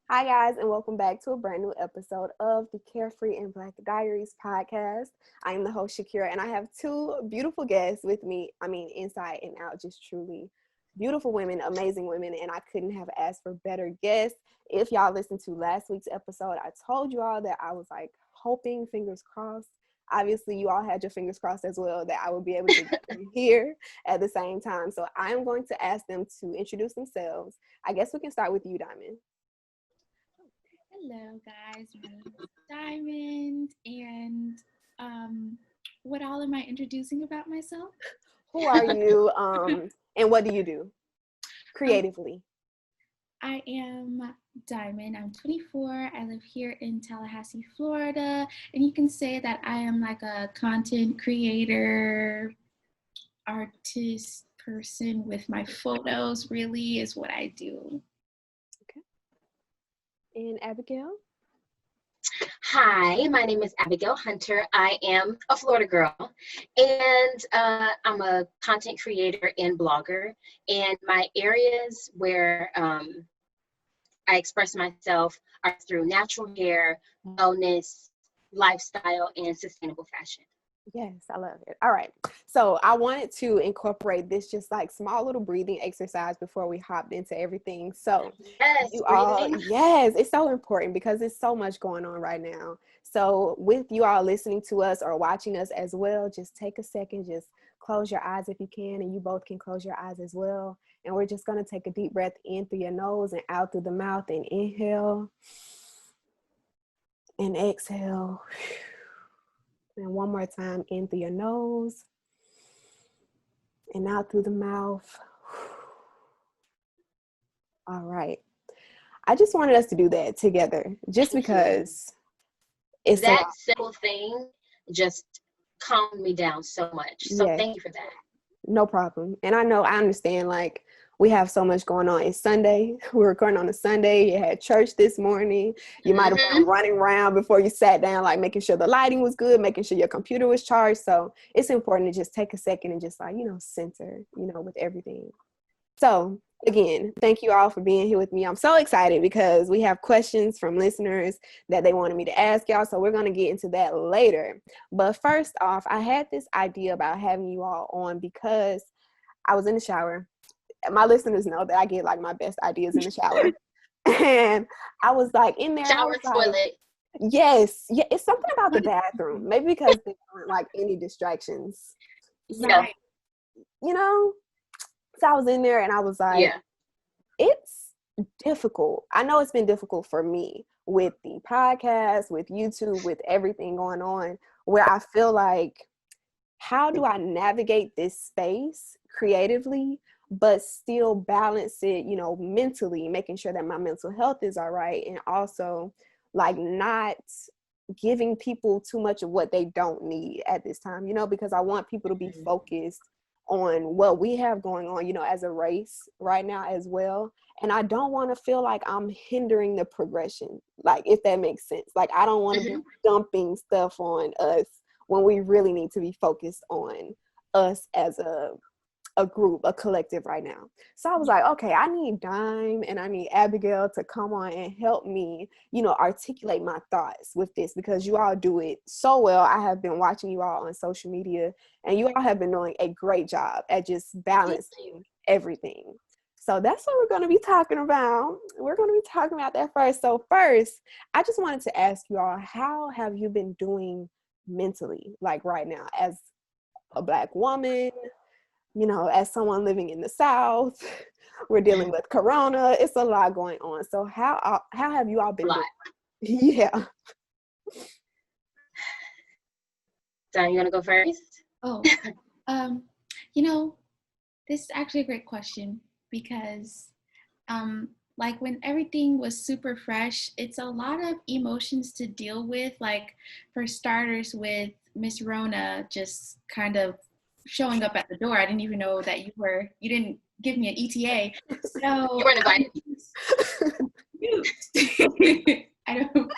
Hi, guys, and welcome back to a brand new episode of the Carefree and Black Diaries podcast. I am the host, Shaakira, and I have two beautiful guests with me. I mean, inside and out, just truly beautiful women, amazing women, and I couldn't have asked for better guests. If y'all listened to last week's episode, I told you all that I was like hoping, fingers crossed. Obviously, you all had your fingers crossed as well that I would be able to get them here at the same time. So I am going to ask them to introduce themselves. I guess we can start with you, Diamond. Hello, guys. My name is Diamond, and what all am I introducing about myself? Who are you? And what do you do Um, creatively? I am Diamond. I'm 24. I live here in Tallahassee, Florida, and you can say that I am like a content creator, artist person with my photos. Really, is what I do. Okay. And Abigail? Hi, my name is Abigail Hunter. I am a Florida girl, and I'm a content creator and blogger. And my areas where I express myself are through natural hair, wellness, lifestyle, and sustainable fashion. Yes, I love it. All right. So I wanted to incorporate this just like small little breathing exercise before we hopped into everything. So Yes, you all, breathing. yes, it's so important because there's so much going on right now. So with you all listening to us or watching us as well, just take a second, just close your eyes if you can, and you both can close your eyes as well. And we're just going to take a deep breath in through your nose and out through the mouth, and inhale and exhale. And one more time, in through your nose and out through the mouth. All right. I just wanted us to do that together just Thank you. because it's a That lot. simple thing just calmed me down so much. So Yes, thank you for that. no problem. And I understand, like, we have so much going on. It's Sunday. We're recording on a Sunday. You had church this morning. You might have been Hmm. running around before you sat down, like making sure the lighting was good, making sure your computer was charged. So it's important to just take a second and just like, center, with everything. So again, thank you all for being here with me. I'm so excited because we have questions from listeners that they wanted me to ask y'all. So we're going to get into that later. But first off, I had this idea about having you all on because I was in the shower. My listeners know that I get like my best ideas in the shower. And I was like in there and I Shower, was like, toilet. yes, yeah, it's something about the bathroom. Maybe because there aren't like any distractions. So, Yeah, Right. you know, so I was in there and I was like, yeah. it's difficult. I know it's been difficult for me with the podcast, with YouTube, with everything going on, where I feel like, how do I navigate this space creatively, but still balance it, mentally, making sure that my mental health is all right, and also like not giving people too much of what they don't need at this time, because I want people to be Mhm. focused on what we have going on, as a race right now as well. And I don't want to feel like I'm hindering the progression, like, if that makes sense. Like, I don't want to be Mhm. dumping stuff on us when we really need to be focused on us as a group, a collective right now. So I was like, okay, I need Dime and I need Abigail to come on and help me, articulate my thoughts with this, because you all do it so well. I have been watching you all on social media, and you all have been doing a great job at just Thank you. balancing everything. So that's what we're going to be talking about. We're going to be talking about that first. So first, I just wanted to ask you all, how have you been doing mentally, like right now, as a Black woman, as someone living in the South? We're dealing with Corona. It's a lot going on. So how have you all A been lot. doing? Yeah. Don, you want to go first? Oh, um, you know, this is actually a great question because, like when everything was super fresh, it's a lot of emotions to deal with. Like for starters, with Miss Rona just kind of showing up at the door. I didn't even know that you didn't give me an ETA. You So weren't invited. I don't.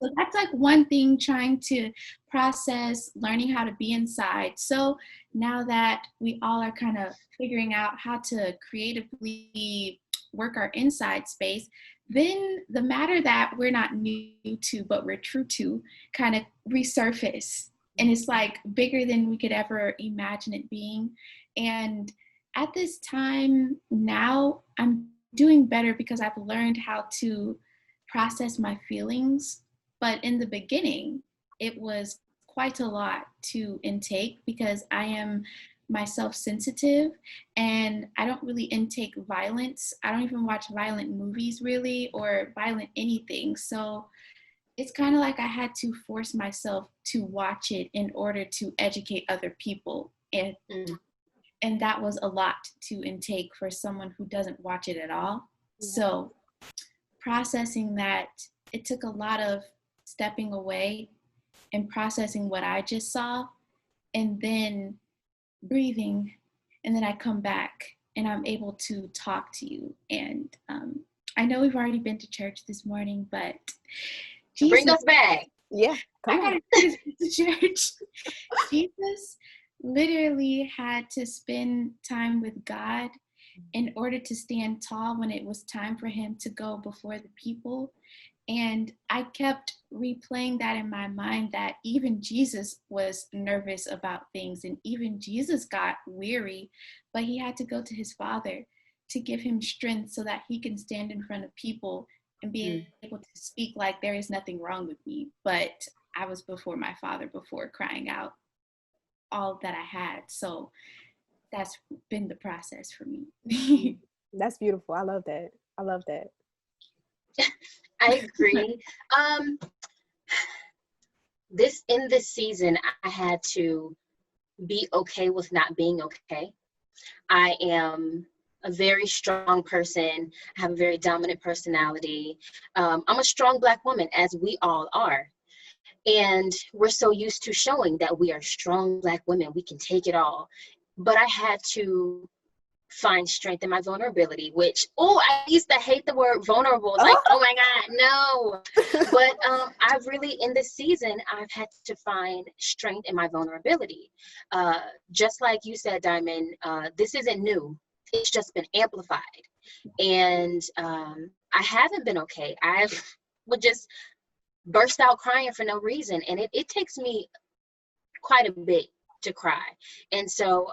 So that's like one thing, trying to process, learning how to be inside. So now that we all are kind of figuring out how to creatively work our inside space, then the matter that we're not new to, but we're true to, kind of resurface. And it's like bigger than we could ever imagine it being. And at this time now, I'm doing better because I've learned how to process my feelings. But in the beginning, it was quite a lot to intake because I am myself sensitive and I don't really intake violence. I don't even watch violent movies really or violent anything. So it's kind of like I had to force myself to watch it in order to educate other people. And that was a lot to intake for someone who doesn't watch it at all. Yeah. So processing that, it took a lot of stepping away and processing what I just saw and then breathing. And then I come back and I'm able to talk to you. And I know we've already been to church this morning, but Jesus, bring us back. Yeah, I gotta take us to church. Jesus literally had to spend time with God in order to stand tall when it was time for him to go before the people. And I kept replaying that in my mind that even Jesus was nervous about things and even Jesus got weary, but he had to go to his Father to give him strength so that he can stand in front of people and be able to speak like there is nothing wrong with me. But I was before my Father before crying out all that I had. So that's been the process for me. That's beautiful. I love that. I love that. I agree. In this season, I had to be okay with not being okay. I am a very strong person. I have a very dominant personality. I'm a strong Black woman, as we all are. And we're so used to showing that we are strong Black women. We can take it all. But I had to find strength in my vulnerability, which, I used to hate the word vulnerable. Like, oh my God, no. But I've really, in this season, I've had to find strength in my vulnerability. Just like you said, Diamond, this isn't new. It's just been amplified. And I haven't been okay. I would just burst out crying for no reason. And it takes me quite a bit to cry. And so,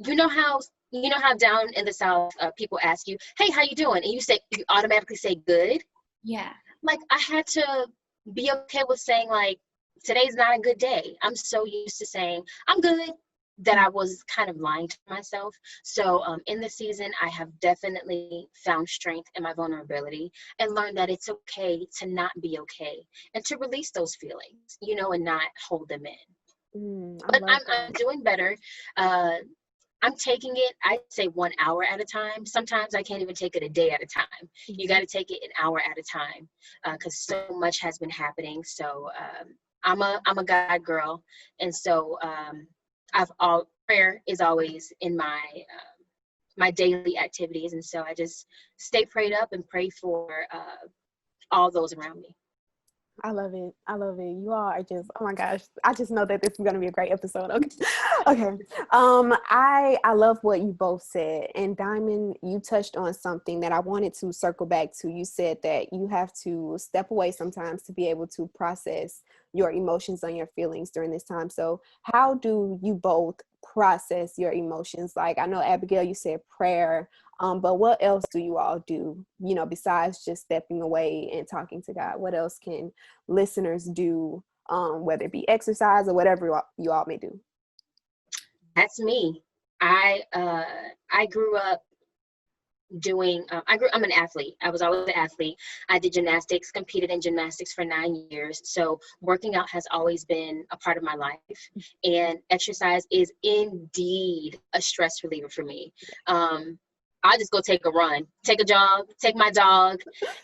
you know how down in the South, people ask you, hey, how you doing? And you automatically say good. Yeah. Like, I had to be okay with saying, like, today's not a good day. I'm so used to saying I'm good that I was kind of lying to myself. So in this season, I have definitely found strength in my vulnerability and learned that it's okay to not be okay and to release those feelings, and not hold them in. But I'm doing better. I'm taking it, I'd say 1 hour at a time. Sometimes I can't even take it a day at a time. You got to take it an hour at a time because so much has been happening. So I'm a God girl. And so prayer is always in my my daily activities. And so I just stay prayed up and pray for all those around me. I love it. I love it. You all are just, oh my gosh. I just know that this is going to be a great episode. Okay. I love what you both said. And Diamond, you touched on something that I wanted to circle back to. You said that you have to step away sometimes to be able to process your emotions and your feelings during this time. So how do you both process your emotions? Like, I know, Abigail, you said prayer. But what else do you all do, besides just stepping away and talking to God? What else can listeners do, whether it be exercise or whatever you all may do? That's me. I grew up doing, I'm an athlete. I was always an athlete. I did gymnastics, competed in gymnastics for 9 years. So working out has always been a part of my life. And exercise is indeed a stress reliever for me. I just go take a run, take a jog, take my dog,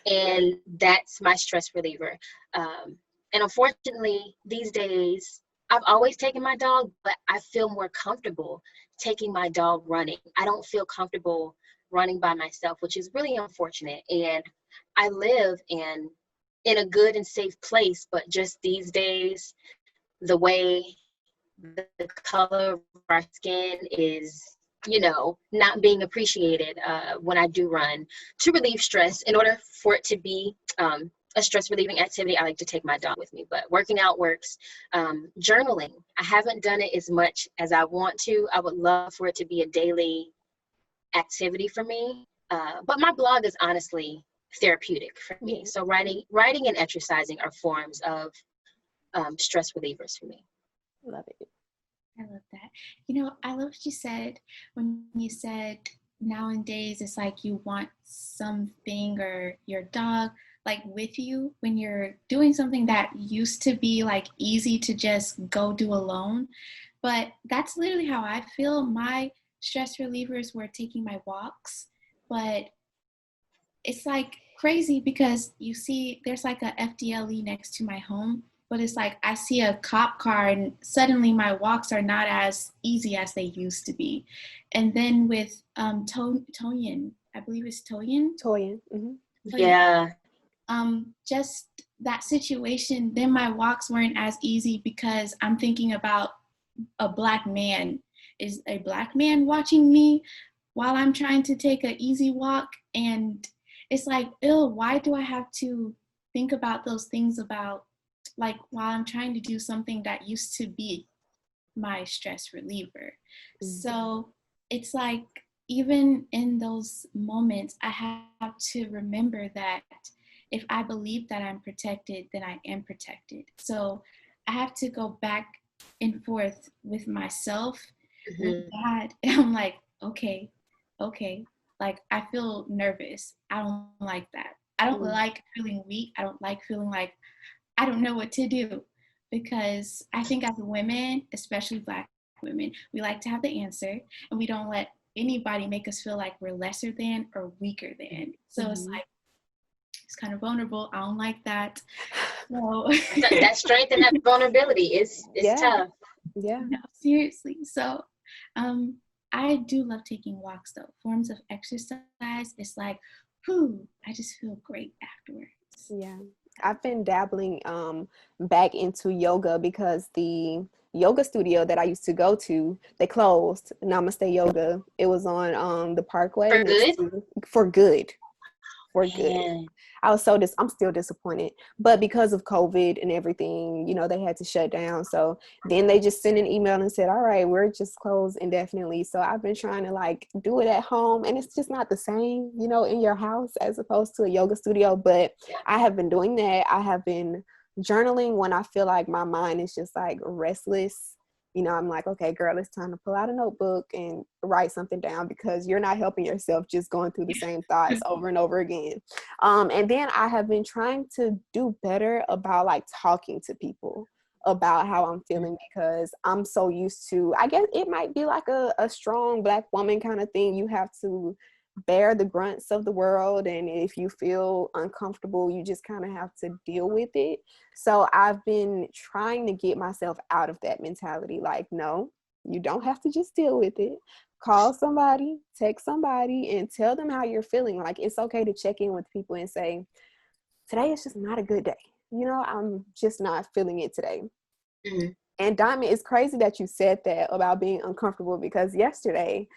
and that's my stress reliever. And unfortunately, these days, I've always taken my dog, but I feel more comfortable taking my dog running. I don't feel comfortable running by myself, which is really unfortunate. And I live in a good and safe place, but just these days, the way the color of our skin is not being appreciated when I do run to relieve stress. In order for it to be a stress relieving activity, I like to take my dog with me, but working out works. Journaling, I haven't done it as much as I want to. I would love for it to be a daily activity for me. But my blog is honestly therapeutic for me. So writing and exercising are forms of stress relievers for me. Love it. I love that. I love what you said when you said nowadays it's like you want something or your dog like with you when you're doing something that used to be like easy to just go do alone. But that's literally how I feel. My stress relievers were taking my walks, but it's like crazy because you see there's like a FDLE next to my home, but it's like I see a cop car and suddenly my walks are not as easy as they used to be. And then with Toyin, I believe it's Toyin. Toyin. Mm-hmm. Yeah. Just that situation, then my walks weren't as easy because I'm thinking about a black man. Is a black man watching me while I'm trying to take an easy walk? And it's like, ew, why do I have to think about those things about like while I'm trying to do something that used to be my stress reliever? Mm-hmm. So it's like, even in those moments, I have to remember that if I believe that I'm protected, then I am protected. So I have to go back and forth with myself, with God. And I'm like, okay. Like, I feel nervous. I don't like that. I don't like feeling weak. I don't like feeling like I don't know what to do. Because I think as women, especially Black women, we like to have the answer, and we don't let anybody make us feel like we're lesser than or weaker than. So it's like, it's kind of vulnerable. I don't like that. So that strength and that vulnerability is tough. Yeah. No, seriously. So I do love taking walks though. Forms of exercise. It's like, whew, I just feel great afterwards. Yeah. I've been dabbling back into yoga because the yoga studio that I used to go to, they closed. Namaste Yoga. It was on the Parkway. For good. I was I'm still disappointed, but because of COVID and everything, they had to shut down. So then they just sent an email and said, all right, we're just closed indefinitely. So I've been trying to like do it at home, and it's just not the same, in your house as opposed to a yoga studio. But I have been doing that. I have been journaling when I feel like my mind is just like restless. I'm like, okay, girl, it's time to pull out a notebook and write something down, because you're not helping yourself just going through the same thoughts over and over again. And then I have been trying to do better about like talking to people about how I'm feeling, because I'm so used to, I guess it might be like a strong Black woman kind of thing. You have to bear the grunts of the world, and if you feel uncomfortable, you just kind of have to deal with it. So I've been trying to get myself out of that mentality, like, no, you don't have to just deal with it. Call somebody, text somebody, and tell them how you're feeling. Like, it's okay to check in with people and say, today is just not a good day, I'm just not feeling it today. And Diamond, it's crazy that you said that about being uncomfortable, because yesterday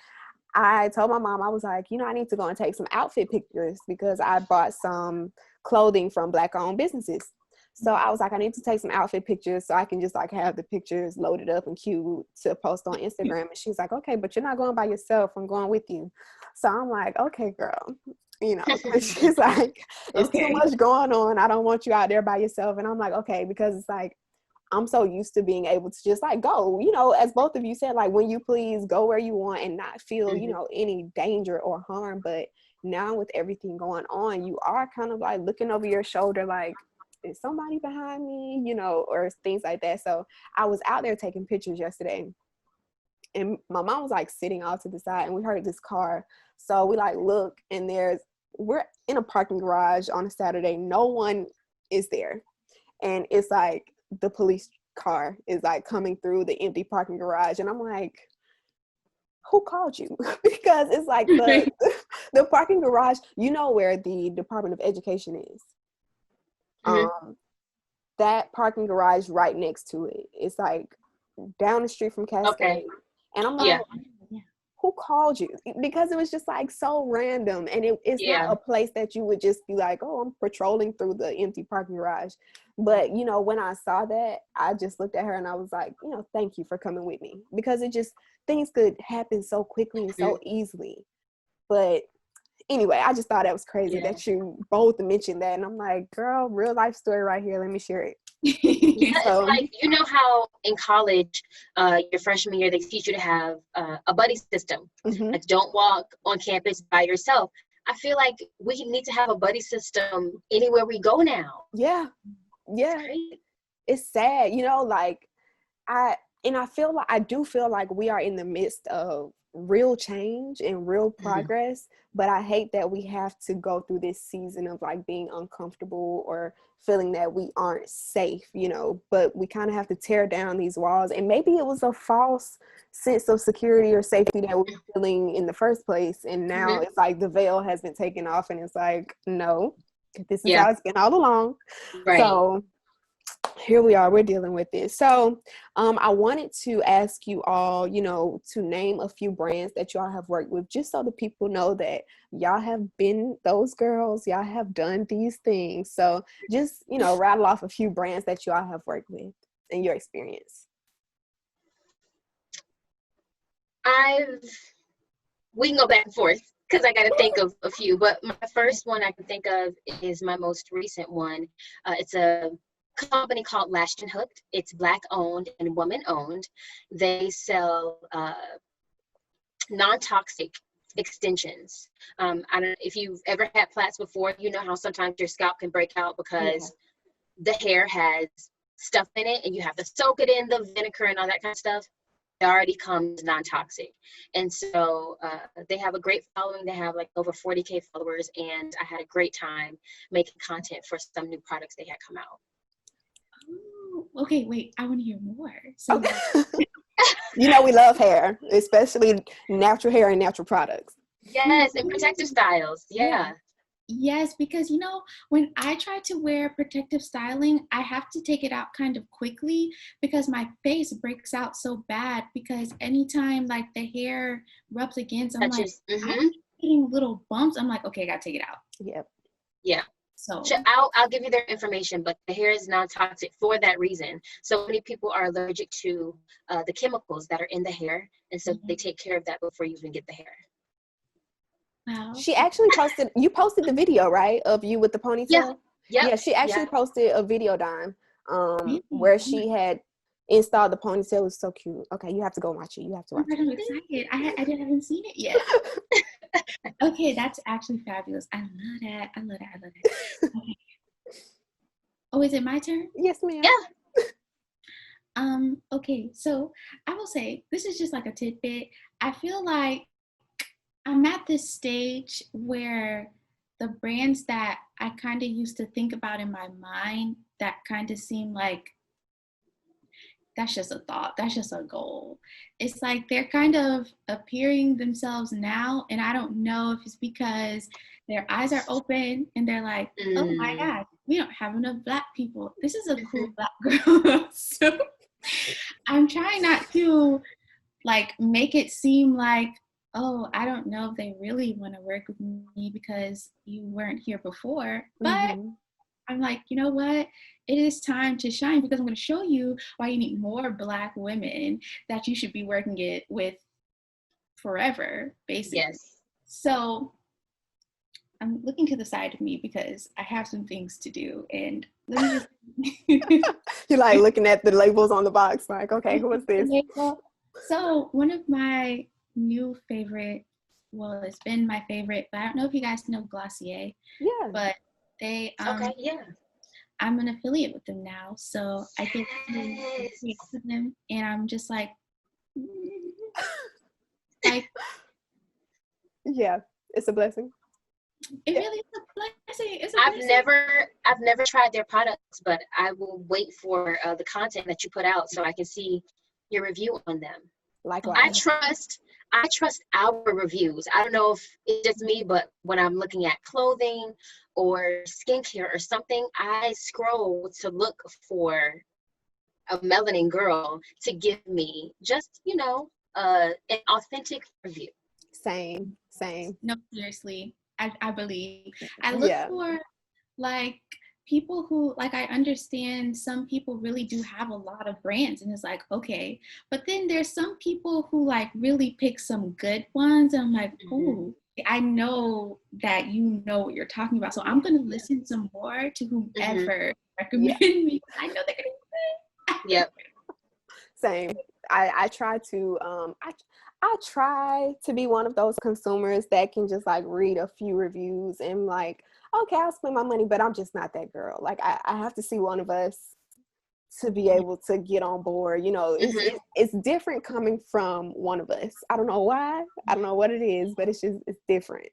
I told my mom, I was like, I need to go and take some outfit pictures, because I bought some clothing from Black-owned businesses. So I was like, I need to take some outfit pictures so I can just like have the pictures loaded up and cute to post on Instagram. And she's like, okay, but you're not going by yourself. I'm going with you. So I'm like, okay, girl, she's like, it's too much going on. I don't want you out there by yourself. And I'm like, okay, because it's like, I'm so used to being able to just like go, as both of you said, like, when you please, go where you want and not feel, any danger or harm. But now with everything going on, you are kind of like looking over your shoulder, like, is somebody behind me, or things like that. So I was out there taking pictures yesterday, and my mom was like sitting off to the side, and we heard this car. So we like look, and we're in a parking garage on a Saturday. No one is there. And it's like the police car is like coming through the empty parking garage. And I'm like, who called you? Because it's like the parking garage, where the Department of Education is. That parking garage right next to it. It's like down the street from Cascade. And I'm like, who called you? Because it was just like so random, and it's not a place that you would just be like, oh, I'm patrolling through the empty parking garage. But you know, when I saw that, I just looked at her and I was like, you know, thank you for coming with me, because it just, things could happen so quickly and so easily. But anyway, I just thought that was crazy that you both mentioned that, and I'm like, girl, real life story right here, let me share it. Yeah, it's like, you know how in college, your freshman year, they teach you to have a buddy system. Like, don't walk on campus by yourself. I feel like we need to have a buddy system anywhere we go now. Yeah. It's sad, you know, like I do feel like we are in the midst of real change and real progress, but I hate that we have to go through this season of like being uncomfortable or feeling that we aren't safe, you know, but we kind of have to tear down these walls. And maybe it was a false sense of security or safety that we were feeling in the first place, and now it's like the veil has been taken off and it's like, no, this is how it's been all along. So here we are, we're dealing with it. So I wanted to ask you all, you know, to name a few brands that y'all have worked with, just so the people know that y'all have been those girls, y'all have done these things. So just, you know, rattle off a few brands that y'all have worked with in your experience. We can go back and forth because I got to think of a few, but my first one I can think of is my most recent one. It's a company called Lashed and Hooked. It's Black owned and woman owned. They sell non-toxic extensions. I don't know if you've ever had plaits before, you know how sometimes your scalp can break out because the hair has stuff in it and you have to soak it in the vinegar and all that kind of stuff. It already comes non-toxic. And so they have a great following. They have like over 40K followers, and I had a great time making content for some new products they had come out. Oh, okay, wait, I want to hear more. So you know, we love hair, especially natural hair and natural products. Yes, and protective styles. Yes, because you know, when I try to wear protective styling, I have to take it out kind of quickly because my face breaks out so bad, because anytime like the hair rubs against, I'm I'm getting little bumps. I'm like, okay, I gotta take it out. Yeah. So I'll give you their information, but the hair is non-toxic for that reason. So many people are allergic to the chemicals that are in the hair, and so they take care of that before you even get the hair. Wow. She actually posted the video, right, of you with the ponytail? Yeah, she actually posted a video, Dime, where she had installed the ponytail. It was so cute. Okay, you have to go watch it. You have to watch it. I'm excited. I haven't seen it yet. Okay, that's actually fabulous. I love that. Okay. Oh, is it my turn? Yes, ma'am. Yeah. Okay, so I will say this is just like a tidbit. I feel like I'm at this stage where the brands that I kind of used to think about in my mind that kind of seem like that's just a thought, that's just a goal. It's like they're kind of appearing themselves now, and I don't know if it's because their eyes are open and they're like, oh my God, we don't have enough Black people. This is a cool Black girl. So I'm trying not to like make it seem like, oh, I don't know if they really want to work with me because you weren't here before. But I'm like, you know what? It is time to shine, because I'm going to show you why you need more Black women that you should be working it with forever, basically. Yes. So I'm looking to the side of me because I have some things to do. And let me just... You're like looking at the labels on the box, like, okay, who is this? So one of my new favorite, well, it's been my favorite, but I don't know if you guys know Glossier. Yeah. But they I'm an affiliate with them now, so I get to speak with them, and I'm just like yeah, it's a blessing. It really is a blessing. It's a blessing. I've never tried their products, but I will wait for the content that you put out so I can see your review on them. Likewise. I trust our reviews. I don't know if it's just me, but when I'm looking at clothing or skincare or something, I scroll to look for a melanin girl to give me just, you know, an authentic review. Same. No, seriously, I believe. I look Yeah. for like people who, like, I understand some people really do have a lot of brands and it's like, okay, but then there's some people who like really pick some good ones and I'm like, ooh, I know that you know what you're talking about, so I'm gonna listen some more to whomever recommend me. I know they're gonna do Yep. Same. I try to I try to be one of those consumers that can just like read a few reviews and like, okay, I'll spend my money, but I'm just not that girl. Like I have to see one of us to be able to get on board. You know, it's different coming from one of us. I don't know why. I don't know what it is, but it's different.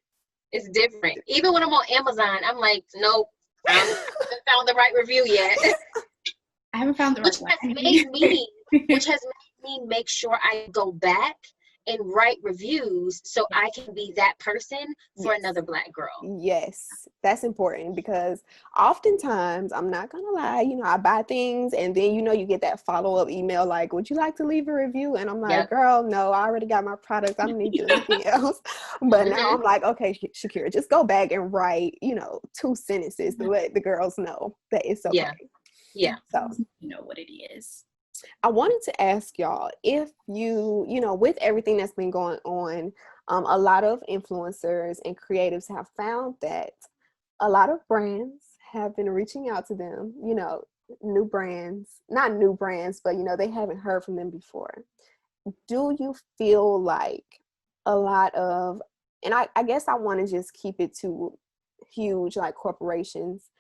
It's different. Even when I'm on Amazon, I'm like, nope, I haven't found the right review yet. I haven't found the right one. Which has made me make sure I go back and write reviews so I can be that person for another Black girl. Yes, that's important because oftentimes, I'm not gonna lie, you know, I buy things and then, you know, you get that follow-up email like, would you like to leave a review? And I'm like, girl, no, I already got my product. I don't need to do anything else. But now I'm like, okay, Shaakira, just go back and write, you know, 2 sentences to let the girls know that it's okay. Yeah. So you know what it is. I wanted to ask y'all if you know, with everything that's been going on, a lot of influencers and creatives have found that a lot of brands have been reaching out to them, you know, new brands, not new brands, but, you know, they haven't heard from them before. Do you feel like a lot of, and I guess I want to just keep it to huge like corporations.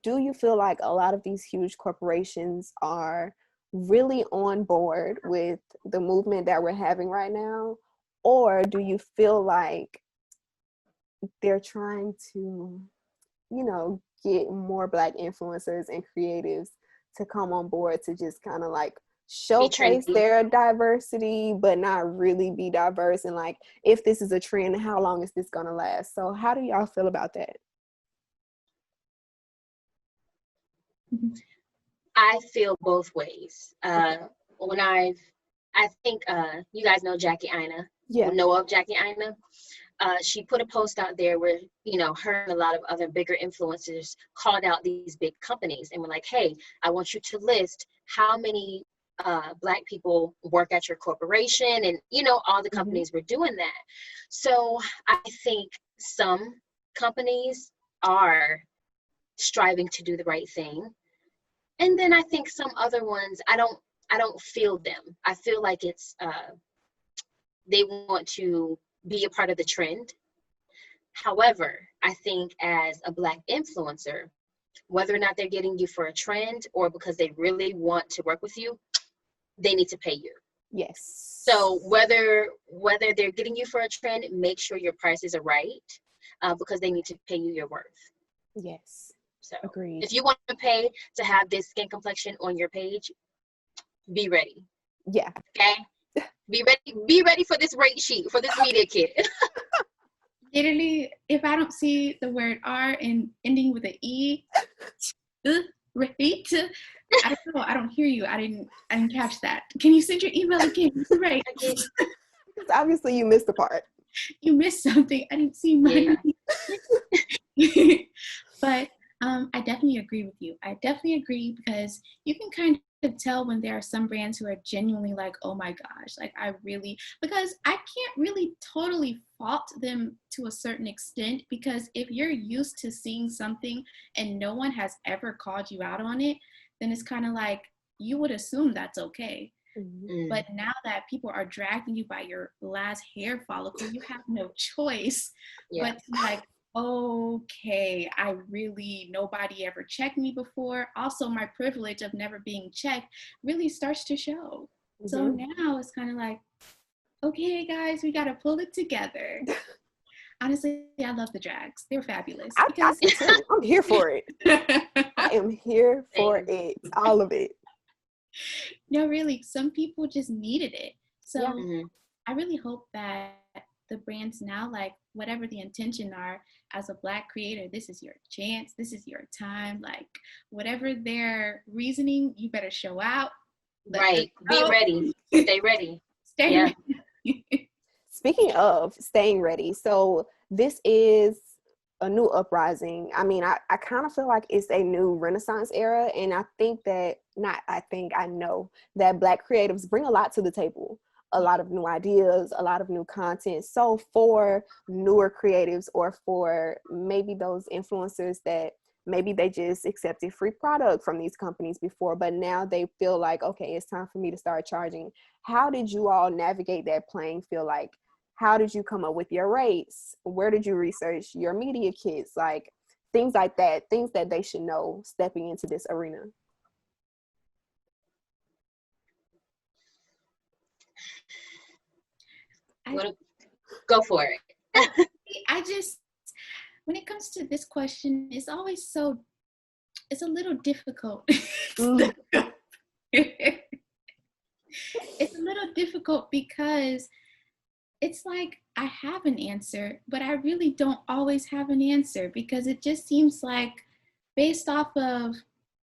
Do you feel like a lot of these huge corporations are really on board with the movement that we're having right now? Or do you feel like they're trying to, you know, get more Black influencers and creatives to come on board to just kind of like showcase their diversity, but not really be diverse? And like, if this is a trend, how long is this going to last? So how do y'all feel about that? I feel both ways. When I think you guys know Jackie Aina. Know of Jackie Aina? She put a post out there where, you know, her and a lot of other bigger influencers called out these big companies and were like, hey, I want you to list how many Black people work at your corporation. And, you know, all the companies were doing that. So I think some companies are striving to do the right thing. And then I think some other ones, I don't feel them. I feel like it's they want to be a part of the trend. However, I think as a Black influencer, whether or not they're getting you for a trend or because they really want to work with you, they need to pay you. Yes. So whether they're getting you for a trend, make sure your prices are right, because they need to pay you your worth. Yes. So agreed. If you want to pay to have this skin complexion on your page, be ready. Yeah. Okay. Be ready for this rate sheet, for this media kit. Literally, if I don't see the word R and ending with an E, rate. I don't know. I don't hear you. I didn't catch that. Can you send your email again? Right. Because obviously you missed the part. You missed something. I didn't see mine. Yeah. But I definitely agree with you. I definitely agree because you can kind of tell when there are some brands who are genuinely like, oh my gosh, like because I can't really totally fault them to a certain extent, because if you're used to seeing something and no one has ever called you out on it, then it's kind of like you would assume that's okay. Mm-hmm. But now that people are dragging you by your last hair follicle, you have no choice but to like, okay, nobody ever checked me before. Also, my privilege of never being checked really starts to show. Mm-hmm. So now it's kind of like, okay, guys, we got to pull it together. Honestly, I love the drags. They're fabulous. I'm here for it. I am here for it. All of it. No, really, some people just needed it. So I really hope that the brands now, like whatever the intention are, as a Black creator, this is your chance, this is your time, like whatever their reasoning, you better show out. Right. Be ready. Stay ready. Stay Yeah. ready. Speaking of staying ready, so this is a new uprising. I mean, I kind of feel like it's a new Renaissance era. And I think that, not I think, I know that Black creatives bring a lot to the table, a lot of new ideas, a lot of new content. So for newer creatives, or for maybe those influencers that maybe they just accepted free product from these companies before, but now they feel like, okay, it's time for me to start charging. How did you all navigate that playing field? Like, how did you come up with your rates? Where did you research your media kits? Like, things like that, things that they should know stepping into this arena. Go for it. I just, when it comes to this question, it's always so, it's a little difficult. Mm. It's a little difficult because it's like I have an answer, but I really don't always have an answer, because it just seems like, based off of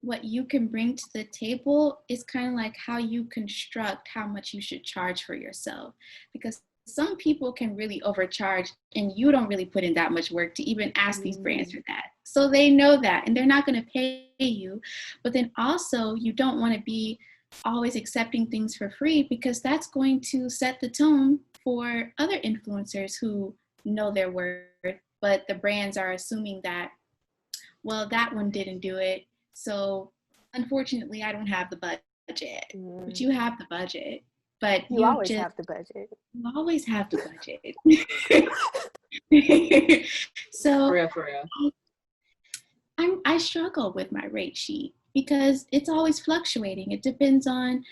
what you can bring to the table, is kind of like how you construct how much you should charge for yourself. Because some people can really overcharge, and you don't really put in that much work to even ask these brands for that. So they know that, and they're not going to pay you. But then also, you don't want to be always accepting things for free, because that's going to set the tone for other influencers who know their worth, but the brands are assuming that, well, that one didn't do it, so unfortunately I don't have the budget. But you have the budget, but You always have the budget. you always have the budget. So For real. I struggle with my rate sheet, because it's always fluctuating. It depends on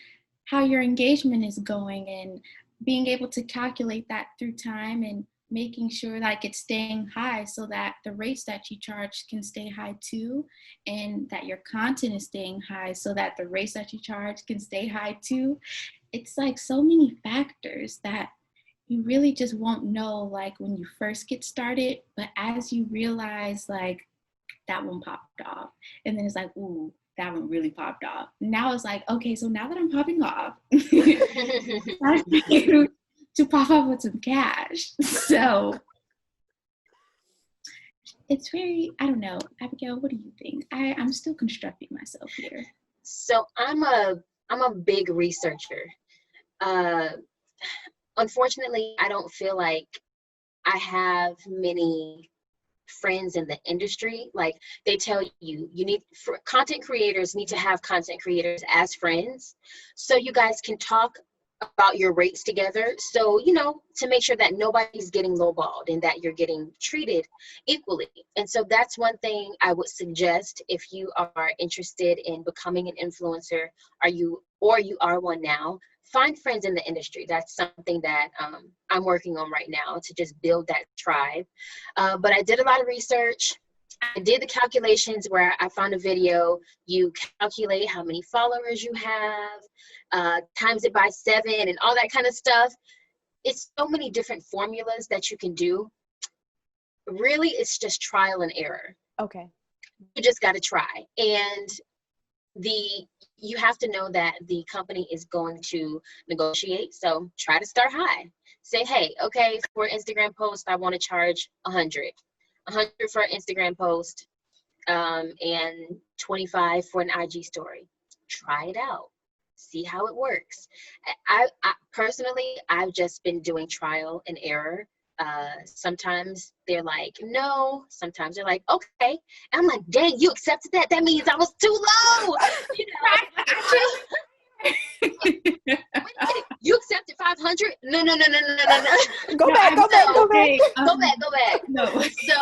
how your engagement is going, and being able to calculate that through time, and making sure like it's staying high, so that the rates that you charge can stay high too, and that your content is staying high, so that the rates that you charge can stay high too. It's like so many factors that you really just won't know, like when you first get started, but as you realize, like, that one popped off, and then it's like, ooh, that one really popped off. Now it's like, okay, so now that I'm popping off, to pop up with some cash. So it's very, I don't know. Abigail, what do you think? I'm still constructing myself here. So I'm a big researcher. Unfortunately, I don't feel like I have many friends in the industry. Like, they tell you need, for content creators need to have content creators as friends, so you guys can talk about your rates together, so to make sure that nobody's getting lowballed and that you're getting treated equally. And so that's one thing I would suggest if you are interested in becoming an influencer, you are one now. Find friends in the industry. That's something that I'm working on right now, to just build that tribe. But I did a lot of research. I did the calculations where I found a video. You calculate how many followers you have, times it by 7, and all that kind of stuff. It's so many different formulas that you can do. Really, it's just trial and error. Okay. You just got to try. And you have to know that the company is going to negotiate. So try to start high. Say, hey, okay, for an Instagram post, I want to charge 100 for an Instagram post, and 25 for an IG story. Try it out. See how it works. I personally, I've just been doing trial and error. Sometimes they're like, no. Sometimes they're like, okay. And I'm like, dang, you accepted that? That means I was too low. Wait a minute, you accepted 500? No. Go back. Go back. No. So,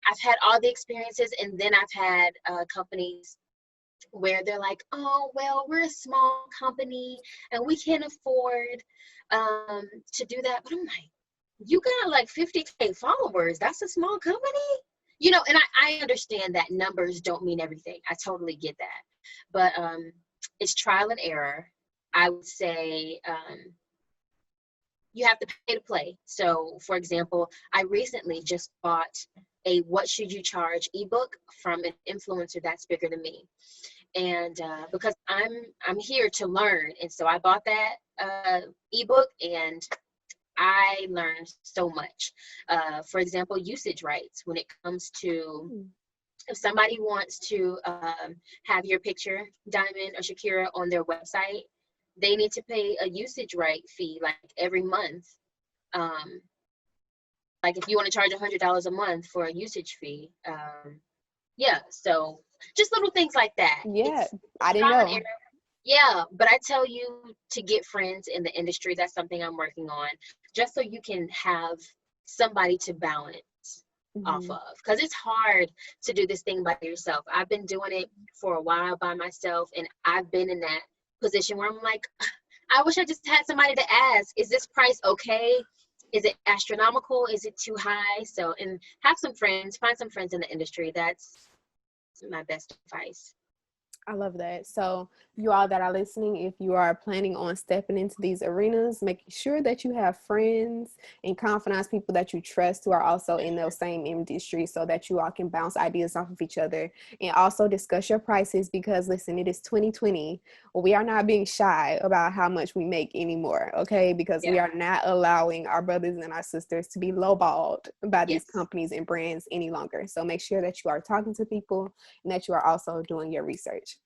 I've had all the experiences, and then I've had companies where they're like, oh, well, we're a small company and we can't afford to do that. But I'm like, you got like 50K followers. That's a small company. And I understand that numbers don't mean everything. I totally get that. But it's trial and error. I would say you have to pay to play. So, for example, I recently just bought a What Should You Charge ebook from an influencer that's bigger than me. And because I'm here to learn, and so I bought that ebook, and I learned so much. For example, usage rights when it comes to, if somebody wants to have your picture, Diamond or Shaakira, on their website, they need to pay a usage right fee like every month. Like if you want to charge $100 a month for a usage fee, yeah. So just little things like that. Yeah, It's I didn't trial and know. error. Yeah, but I tell you to get friends in the industry. That's something I'm working on, just so you can have somebody to balance off of, because it's hard to do this thing by yourself. I've been doing it for a while by myself, and I've been in that position where I'm like, I wish I just had somebody to ask, is this price okay? Is it astronomical? Is it too high? So, and have some friends, find some friends in the industry. That's my best advice. I love that. So, you all that are listening, if you are planning on stepping into these arenas, make sure that you have friends and confidants, people that you trust who are also in those same industry, so that you all can bounce ideas off of each other, and also discuss your prices, because listen, it is 2020. We are not being shy about how much we make anymore, okay? Because we are not allowing our brothers and our sisters to be lowballed by these companies and brands any longer. So make sure that you are talking to people and that you are also doing your research.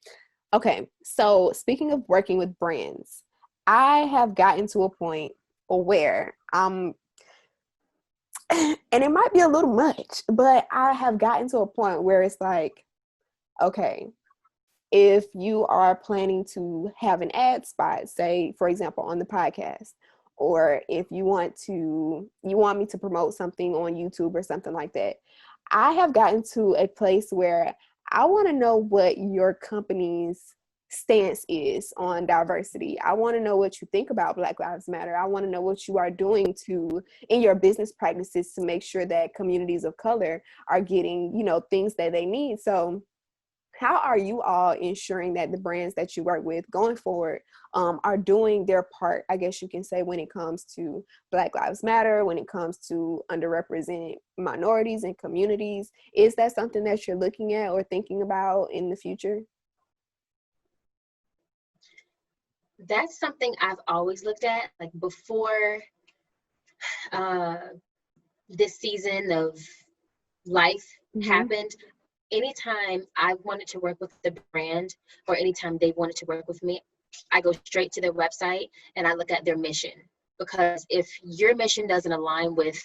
Okay, so speaking of working with brands, I have gotten to a point where and it might be a little much, but I have gotten to a point where it's like, okay, if you are planning to have an ad spot, say, for example, on the podcast, or if you want me to promote something on YouTube or something like that, I have gotten to a place where I want to know what your company's stance is on diversity. I want to know what you think about Black Lives Matter. I want to know what you are doing in your business practices to make sure that communities of color are getting, things that they need. So how are you all ensuring that the brands that you work with going forward are doing their part, I guess you can say, when it comes to Black Lives Matter, when it comes to underrepresented minorities and communities? Is that something that you're looking at or thinking about in the future? That's something I've always looked at. Like before this season of life happened, anytime I wanted to work with the brand or anytime they wanted to work with me, I go straight to their website and I look at their mission. Because if your mission doesn't align with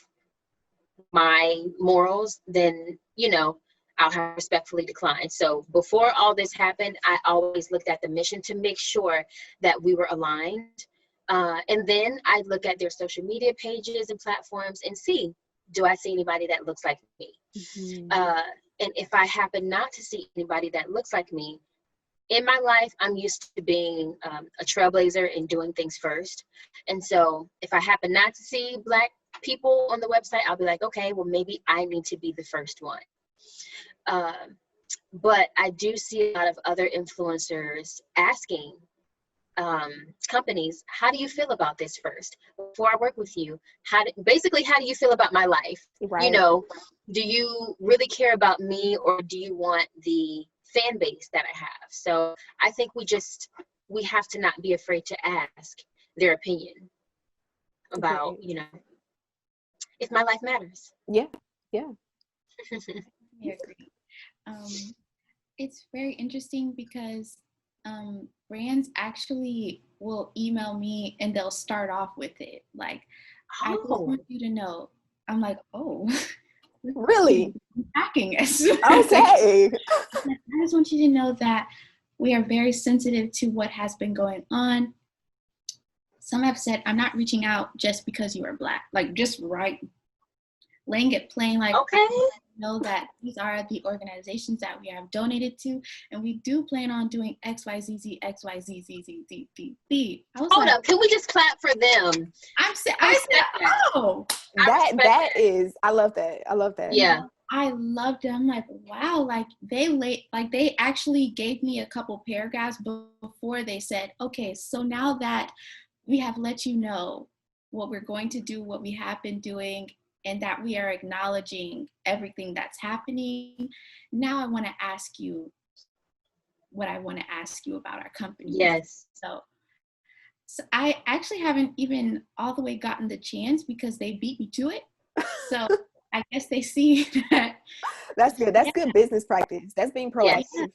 my morals, then, I'll have respectfully declined. So before all this happened, I always looked at the mission to make sure that we were aligned. And then I look at their social media pages and platforms and see, do I see anybody that looks like me? And if I happen not to see anybody that looks like me, in my life, I'm used to being a trailblazer and doing things first. And so if I happen not to see Black people on the website, I'll be like, okay, well, maybe I need to be the first one. But I do see a lot of other influencers asking companies, how do you feel about this first? Before I work with you, how do you feel about my life? Right. Do you really care about me, or do you want the fan base that I have? So I think we have to not be afraid to ask their opinion about, if my life matters. Yeah. I agree. It's very interesting because brands actually will email me and they'll start off with it. Like, I just want you to know. I'm like, oh, really? Attacking us. Okay. I just want you to know that we are very sensitive to what has been going on. Some have said, I'm not reaching out just because you are Black. Like, just laying it plain, like, okay, know that these are the organizations that we have donated to, and we do plan on doing XYZZ, XYZZZZZ. Hold up, can we just clap for them? I said, oh, that is, I love that. Yeah, I loved it. I'm like, wow, like they actually gave me a couple paragraphs before they said, okay, so now that we have let you know what we're going to do, what we have been doing, and that we are acknowledging everything that's happening, now I want to ask you, what I want to ask you about our company. Yes. So I actually haven't even all the way gotten the chance because they beat me to it. So I guess they see that. That's good. That's good business practice. That's being proactive. Yes.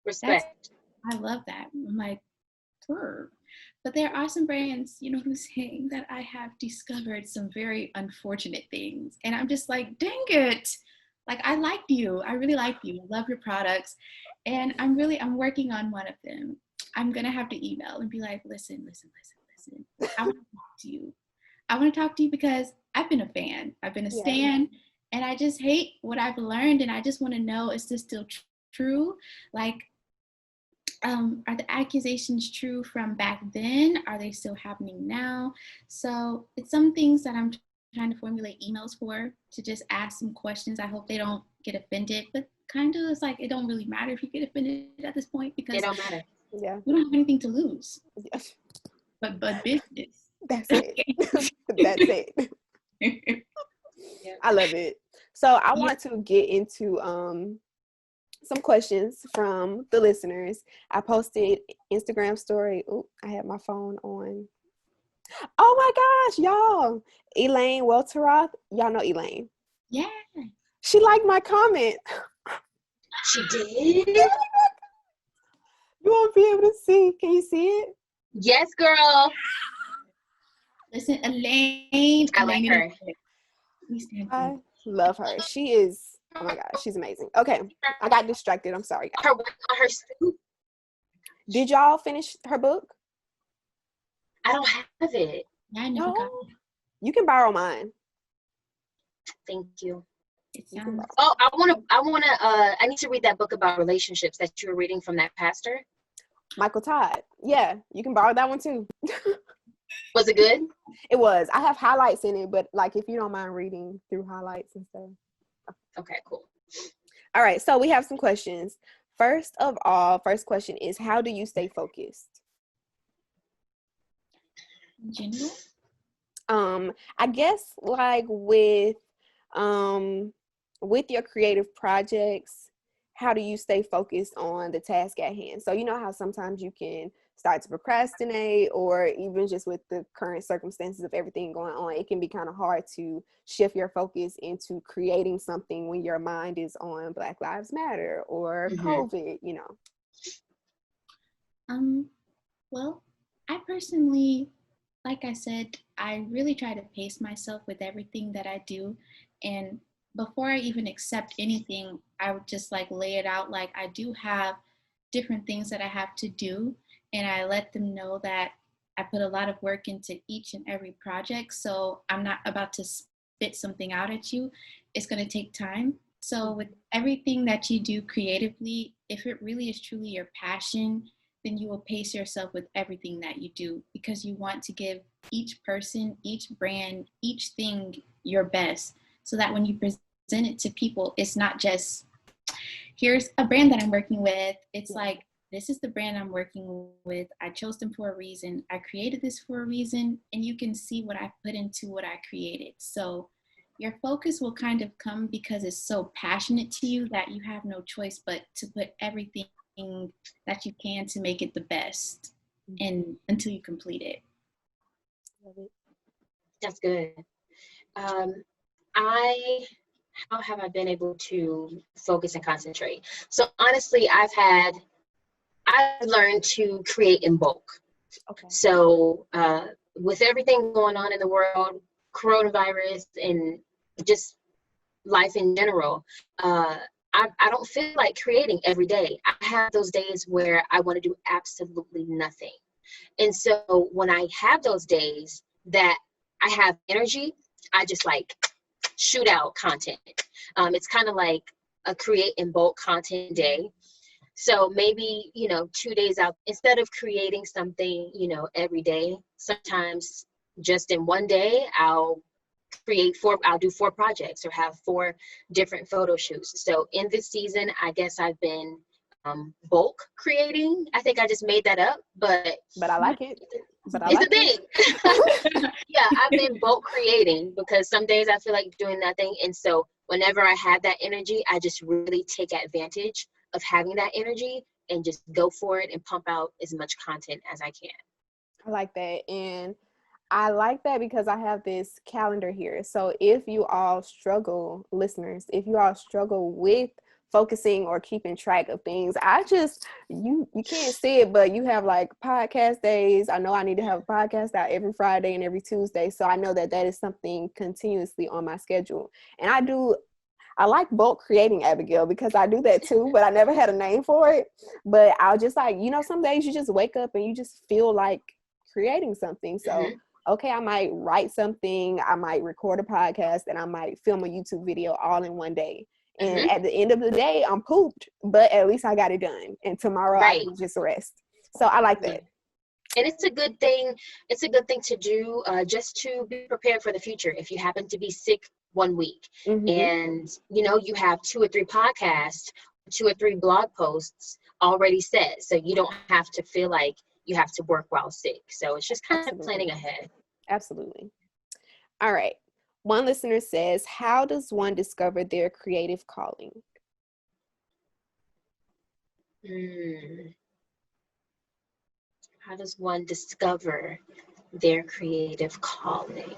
Respect. I love that. I'm like, "Purr." But there are some brands, you know what I'm saying, that I have discovered some very unfortunate things. And I'm just like, dang it. Like, I liked you. I really like you. I love your products. And I'm working on one of them. I'm going to have to email and be like, listen. I want to talk to you. I want to talk to you because I've been a fan. I've been a stan. And I just hate what I've learned. And I just want to know, is this still true? Like, are the accusations true from back then? Are they still happening now? So it's some things that I'm trying to formulate emails for, to just ask some questions. I hope they don't get offended, but kind of it's like it don't really matter if you get offended at this point because It don't matter. Yeah. we don't have anything to lose. Yes. But business. That's it. That's it. Yep. I love it. So I want to get into some questions from the listeners. I posted Instagram story. Oh, I had my phone on. Oh my gosh, y'all. Elaine Welteroth. Y'all know Elaine. Yeah. She liked my comment. She did? You won't be able to see. Can you see it? Yes, girl. Listen, Elaine. I like her. I love her. She is, oh my gosh, she's amazing. Okay, I got distracted. I'm sorry. Her stoop. Did y'all finish her book? I don't have it. I never got No. You can borrow mine. Thank you. it. You can Sounds Oh, I need to read that book about relationships that you were reading from that pastor. Michael Todd. Yeah, you can borrow that one too. Was it good? It was. I have highlights in it, but like if you don't mind reading through highlights and stuff. Okay, cool. All right, so we have some questions. First of all, first question is, how do you stay focused? in general. I guess like with your creative projects, how do you stay focused on the task at hand? So you know how sometimes you can start to procrastinate, or even just with the current circumstances of everything going on, it can be kind of hard to shift your focus into creating something when your mind is on Black Lives Matter or COVID, you know. Well, I personally, like I said, I really try to pace myself with everything that I do. And before I even accept anything, I would just like lay it out. Like I do have different things that I have to do. And I let them know that I put a lot of work into each and every project. So I'm not about to spit something out at you. It's going to take time. So with everything that you do creatively, if it really is truly your passion, then you will pace yourself with everything that you do, because you want to give each person, each brand, each thing your best, so that when you present it to people, it's not just, here's a brand that I'm working with. It's like, this is the brand I'm working with. I chose them for a reason. I created this for a reason, and you can see what I put into what I created. So your focus will kind of come because it's so passionate to you that you have no choice but to put everything that you can to make it the best, and until you complete it. That's good. How have I been able to focus and concentrate? So honestly, I've learned to create in bulk. Okay. So with everything going on in the world, coronavirus and just life in general, I don't feel like creating every day. I have those days where I want to do absolutely nothing. And so when I have those days that I have energy, I just like shoot out content. It's kind of like a create in bulk content day. So maybe, 2 days out, instead of creating something, every day, sometimes just in one day, I'll do 4 projects or have 4 different photo shoots. So in this season, I guess I've been bulk creating. I think I just made that up, but I like it. But I it's like a thing. Yeah, I've been bulk creating because some days I feel like doing nothing. And so whenever I have that energy, I just really take advantage of having that energy and just go for it and pump out as much content as I can. I like that. And I like that because I have this calendar here. So if you all struggle, listeners, if you all struggle with focusing or keeping track of things, you can't see it, but you have like podcast days. I know I need to have a podcast out every Friday and every Tuesday. So I know that is something continuously on my schedule. And I like bulk creating, Abigail, because I do that too, but I never had a name for it. But I'll just like, some days you just wake up and you just feel like creating something. So, okay, I might write something, I might record a podcast, and I might film a YouTube video all in one day. And at the end of the day, I'm pooped, but at least I got it done. And tomorrow I can just rest. So I like that. And it's a good thing. It's a good thing to do just to be prepared for the future. If you happen to be sick one week and, you have 2 or 3 podcasts, 2 or 3 blog posts already set. So you don't have to feel like you have to work while sick. So it's just kind of planning ahead. Absolutely. All right. One listener says, how does one discover their creative calling? How does one discover their creative calling?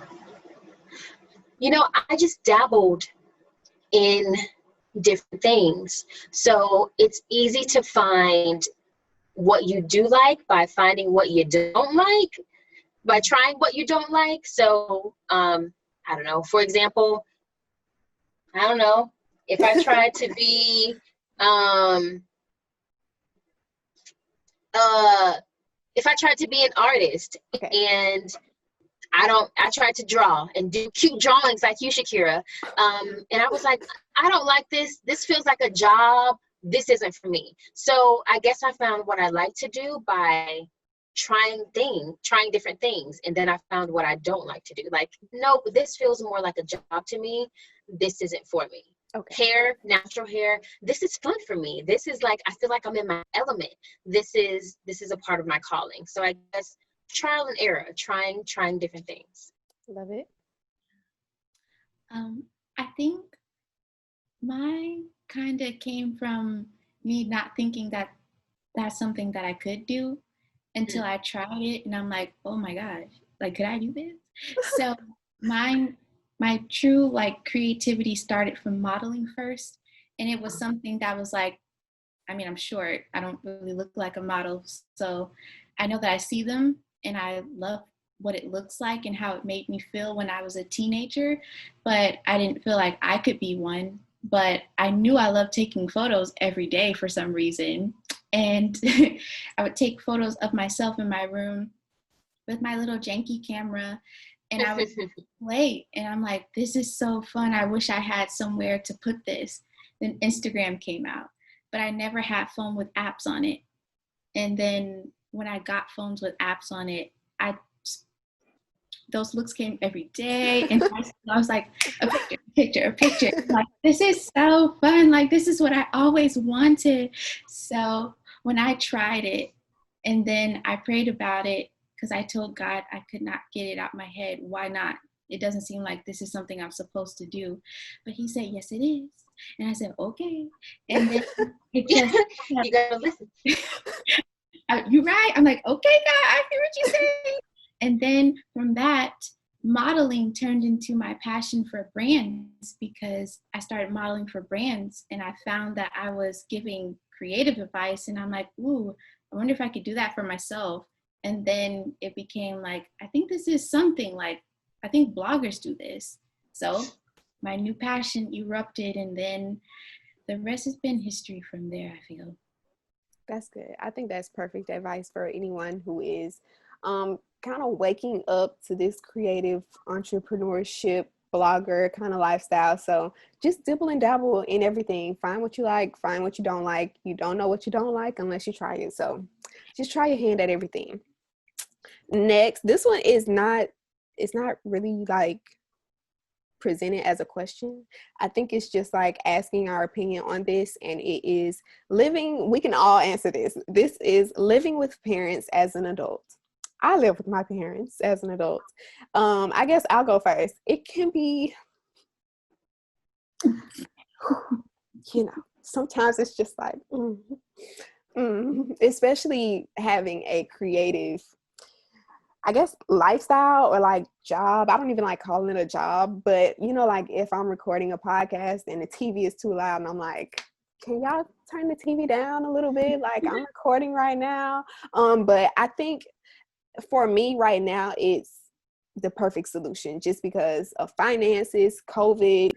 I just dabbled in different things. So it's easy to find what you do like by finding what you don't like, by trying what you don't like. So, I don't know, for example, if I tried to be, if I tried to be an artist and I tried to draw and do cute drawings like you, Shaakira. And I was like, I don't like this. This feels like a job. This isn't for me. So I guess I found what I like to do by trying different things. And then I found what I don't like to do. Like, no, this feels more like a job to me. This isn't for me. Hair, natural hair. This is fun for me. This is like, I feel like I'm in my element. This is a part of my calling. So I guess trial and error, trying different things. Love it. I think mine kind of came from me not thinking that that's something that I could do until I tried it, and I'm like, oh my gosh, like, could I do this? So my true like creativity started from modeling first, and it was something that was like, I mean, I'm short, I don't really look like a model, so I know that I see them and I love what it looks like and how it made me feel when I was a teenager, but I didn't feel like I could be one. But I knew I loved taking photos every day for some reason. And I would take photos of myself in my room with my little janky camera, and I would play. And I'm like, this is so fun. I wish I had somewhere to put this. Then Instagram came out, but I never had phone with apps on it. And then when I got phones with apps on it, those looks came every day, and I was like, a picture. Like, this is so fun. Like, this is what I always wanted. So when I tried it, and then I prayed about it, because I told God I could not get it out my head. Why not? It doesn't seem like this is something I'm supposed to do. But he said, yes, it is. And I said, okay. And then it just you gotta listen. You're right. I'm like, okay, God, I hear what you're saying. And then from that, modeling turned into my passion for brands, because I started modeling for brands, and I found that I was giving creative advice, and I'm like, ooh, I wonder if I could do that for myself. And then it became like, I think this is something like, I think bloggers do this. So my new passion erupted, and then the rest has been history from there, I feel. That's good. I think that's perfect advice for anyone who is kind of waking up to this creative entrepreneurship blogger kind of lifestyle. So just dibble and dabble in everything. Find what you like, find what you don't like. You don't know what you don't like unless you try it. So just try your hand at everything. Next, this one is not really like presented as a question. I think it's just like asking our opinion on this, and it is we can all answer this. This is living with parents as an adult. I live with my parents as an adult. I guess I'll go first. It can be, sometimes it's just like, Especially having a creative, I guess, lifestyle or like job. I don't even like calling it a job, but you know, like if I'm recording a podcast and the TV is too loud and I'm like, can y'all turn the TV down a little bit? Like I'm recording right now. But I think for me right now, it's the perfect solution just because of finances, COVID.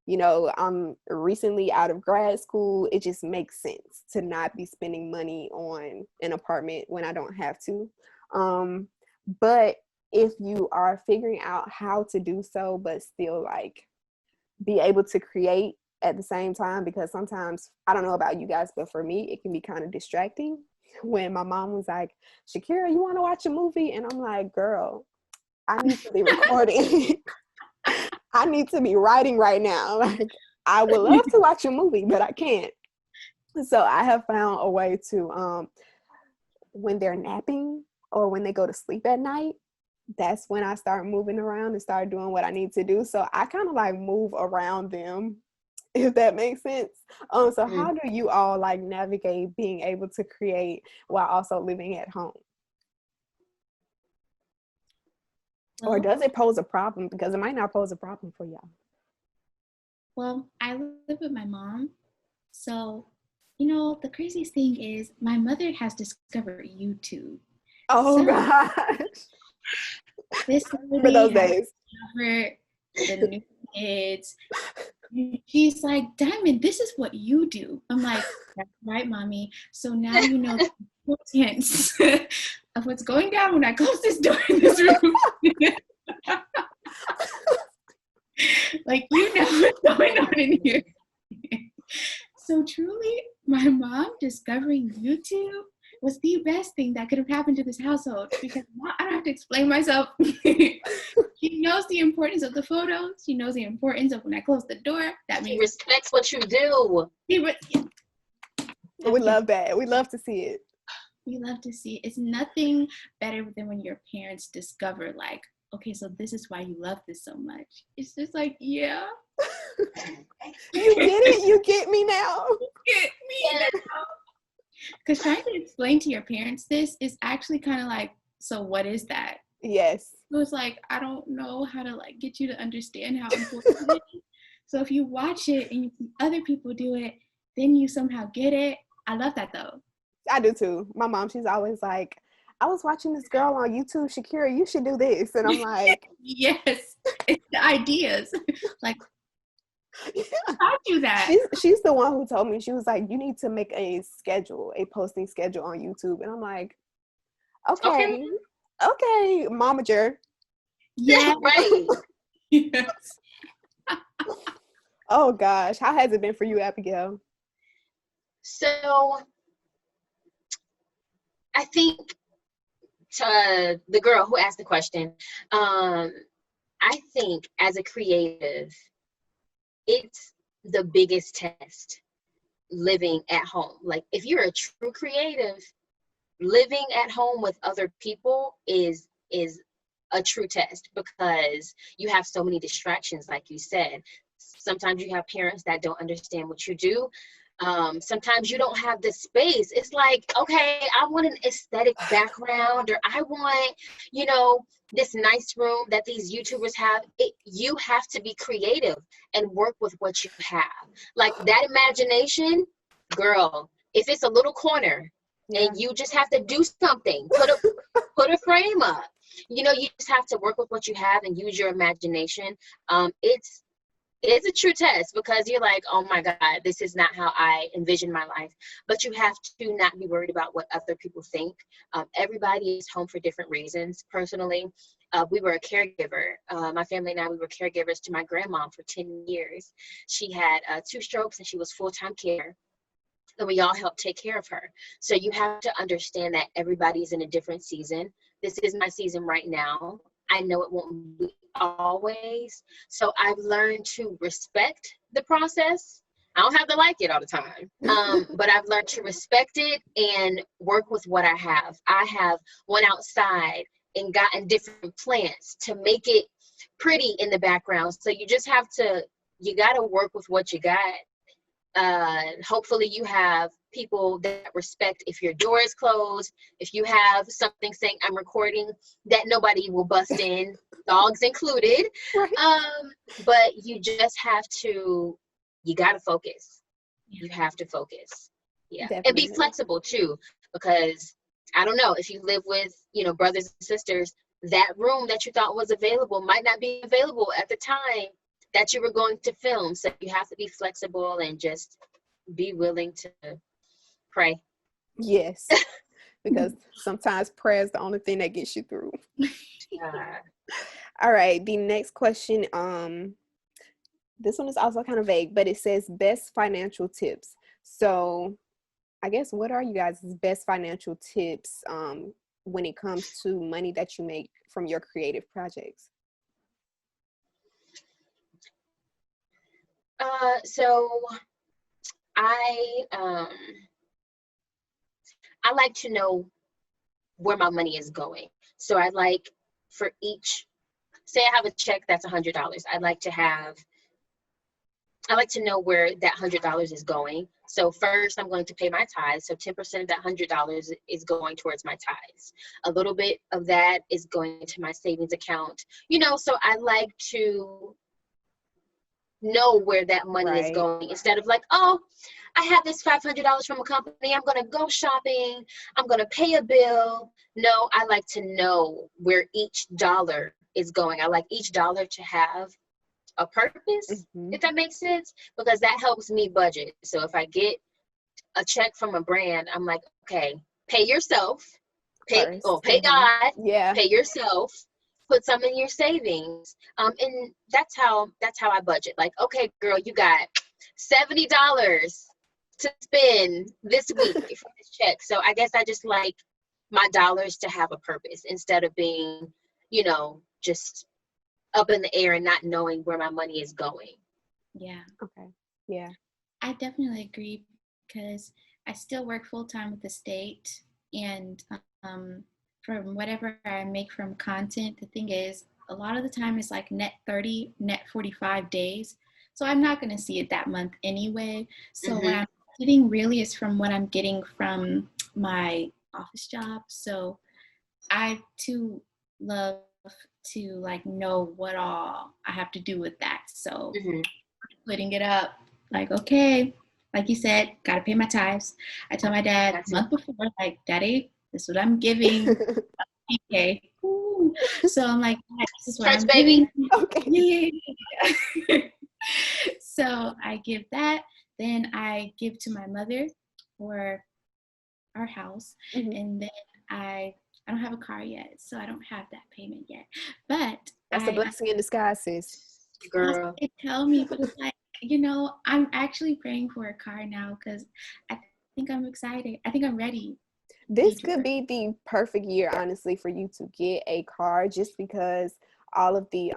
You know, I'm recently out of grad school. It just makes sense to not be spending money on an apartment when I don't have to. But if you are figuring out how to do so, but still like be able to create at the same time, because sometimes, I don't know about you guys, but for me, it can be kind of distracting when my mom was like, Shaakira, you want to watch a movie? And I'm like, girl, I need to be recording. I need to be writing right now. Like, I would love to watch a movie, but I can't. So I have found a way to, when they're napping or when they go to sleep at night, that's when I start moving around and start doing what I need to do. So I kind of like move around them, if that makes sense. So how do you all like navigate being able to create while also living at home? Or does it pose a problem? Because it might not pose a problem for y'all. Well, I live with my mom. So, you know, the craziest thing is my mother has discovered YouTube. Oh, so, gosh. This Remember those days. Discovered the new kids. She's like, Diamond, this is what you do. I'm like, that's right, mommy. So now you know the importance of what's going down when I close this door in this room. Like, you know what's going on in here. So truly, my mom discovering YouTube was the best thing that could have happened to this household, because now I don't have to explain myself. She knows the importance of the photos. She knows the importance of when I close the door. That means he respects what you do. We love that. We love to see it. We love to see it. It's nothing better than when your parents discover, like, okay, so this is why you love this so much. It's just like, yeah. You get it? You get me now? You get me now. Because trying to explain to your parents this is actually kind of like, so what is that? Yes. So it's like, I don't know how to like get you to understand how important it is. So if you watch it and you see other people do it, then you somehow get it. I love that though. I do too. My mom, she's always like, I was watching this girl on YouTube, Shaakira, you should do this. And I'm like, yes, it's the ideas. Like, yeah. I do that. She's the one who told me, she was like, you need to make a schedule, a posting schedule on YouTube. And I'm like, okay, momager. Yeah, right. Yes. Oh gosh, how has it been for you, Abigail? So I think to the girl who asked the question, I think as a creative, it's the biggest test living at home. Like if you're a true creative, living at home with other people is a true test, because you have so many distractions, like you said. Sometimes you have parents that don't understand what you do. Sometimes you don't have the space. It's like, okay, I want an aesthetic background, or I want, this nice room that these YouTubers have. You have to be creative and work with what you have. Like that imagination, girl, if it's a little corner and you just have to do something, put a frame up. You just have to work with what you have and use your imagination. It's a true test, because you're like, oh my God, this is not how I envision my life. But you have to not be worried about what other people think. Everybody is home for different reasons. Personally, we were a caregiver. My family and I, we were caregivers to my grandma for 10 years. She had 2 strokes and she was full-time care. And we all helped take care of her. So you have to understand that everybody's in a different season. This is my season right now. I know it won't be always. So I've learned to respect the process. I don't have to like it all the time, but I've learned to respect it and work with what I have. I have went outside and gotten different plants to make it pretty in the background. So you just have to, you got to work with what you got. Hopefully you have people that respect if your door is closed, if you have something saying I'm recording, that nobody will bust in, dogs included. Right. But you just have to, you got to focus. You have to focus. Yeah. And be Definitely. flexible too, because I don't know, if you live with, brothers and sisters, that room that you thought was available might not be available at the time that you were going to film. So you have to be flexible and just be willing to pray. Yes. Because sometimes prayer is the only thing that gets you through. Uh, All right. The next question, this one is also kind of vague, but it says best financial tips. So I guess what are you guys' best financial tips when it comes to money that you make from your creative projects? so I I like to know where my money is going. So I like, for each, say I have a check that's $100. I like to know where that $100 is going. So first, I'm going to pay my tithes. So 10% of that $100 is going towards my tithes. A little bit of that is going to my savings account. So I like to know where that money is Right. going, instead of like, oh, I have this $500 from a company, I'm going to go shopping, I'm going to pay a bill. No, I like to know where each dollar is going. I like each dollar to have a purpose, Mm-hmm. if that makes sense, because that helps me budget. So if I get a check from a brand, I'm like, okay, pay yourself, pay First. God, Yeah. pay yourself, put some in your savings. And that's how I budget. Like, okay, girl, you got $70 to spend this week for this check. So I guess I just like my dollars to have a purpose, instead of being, just up in the air and not knowing where my money is going. Yeah. Okay. Yeah. I definitely agree, because I still work full time with the state, and from whatever I make from content, the thing is, a lot of the time it's like net 30, net 45 days. So I'm not going to see it that month anyway. So what I'm getting really is from what I'm getting from my office job. So I too love to like know what all I have to do with that. So splitting it up, like, okay, like you said, gotta pay my tithes. I tell my dad That's month before, like, Daddy, this is what I'm giving. Okay. So I'm like, this is what church I'm baby. giving. Okay. Yeah. So I give that. Then I give to my mother for our house. Mm-hmm. And then I don't have a car yet, so I don't have that payment yet. But That's a blessing in disguise, sis. Girl. they tell me, but it's like, I'm actually praying for a car now, because I think I'm excited. I think I'm ready. This could be the perfect year, honestly, for you to get a car, just because all of the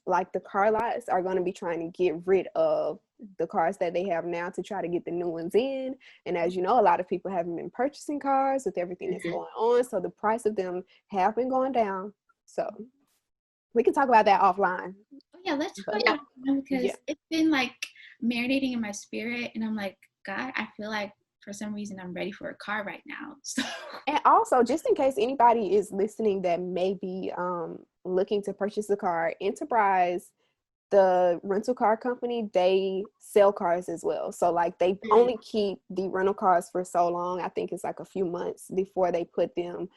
like the car lots are going to be trying to get rid of the cars that they have now to try to get the new ones in. And as you know, a lot of people haven't been purchasing cars with everything that's going on, so the price of them have been going down. So we can talk about that offline. Oh yeah, let's talk But about it, because yeah. it's been like marinating in my spirit, and I'm like, God, I feel like for some reason I'm ready for a car right now. So. And also, just in case anybody is listening that may be looking to purchase a car, Enterprise, the rental car company, they sell cars as well. So like they only keep the rental cars for so long. I think it's like a few months before they put them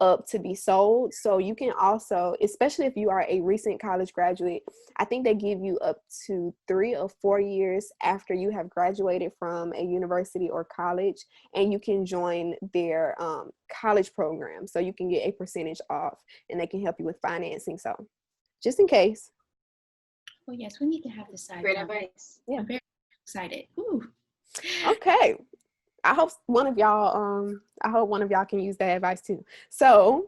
up to be sold. So you can also, especially if you are a recent college graduate, I think they give you up to 3 or 4 years after you have graduated from a university or college, and you can join their college program. So you can get a percentage off, and they can help you with financing. So just in case. Oh yes, we need to have this side. Great advice. Yeah. I'm very excited. Ooh. Okay. I hope one of y'all can use that advice too. So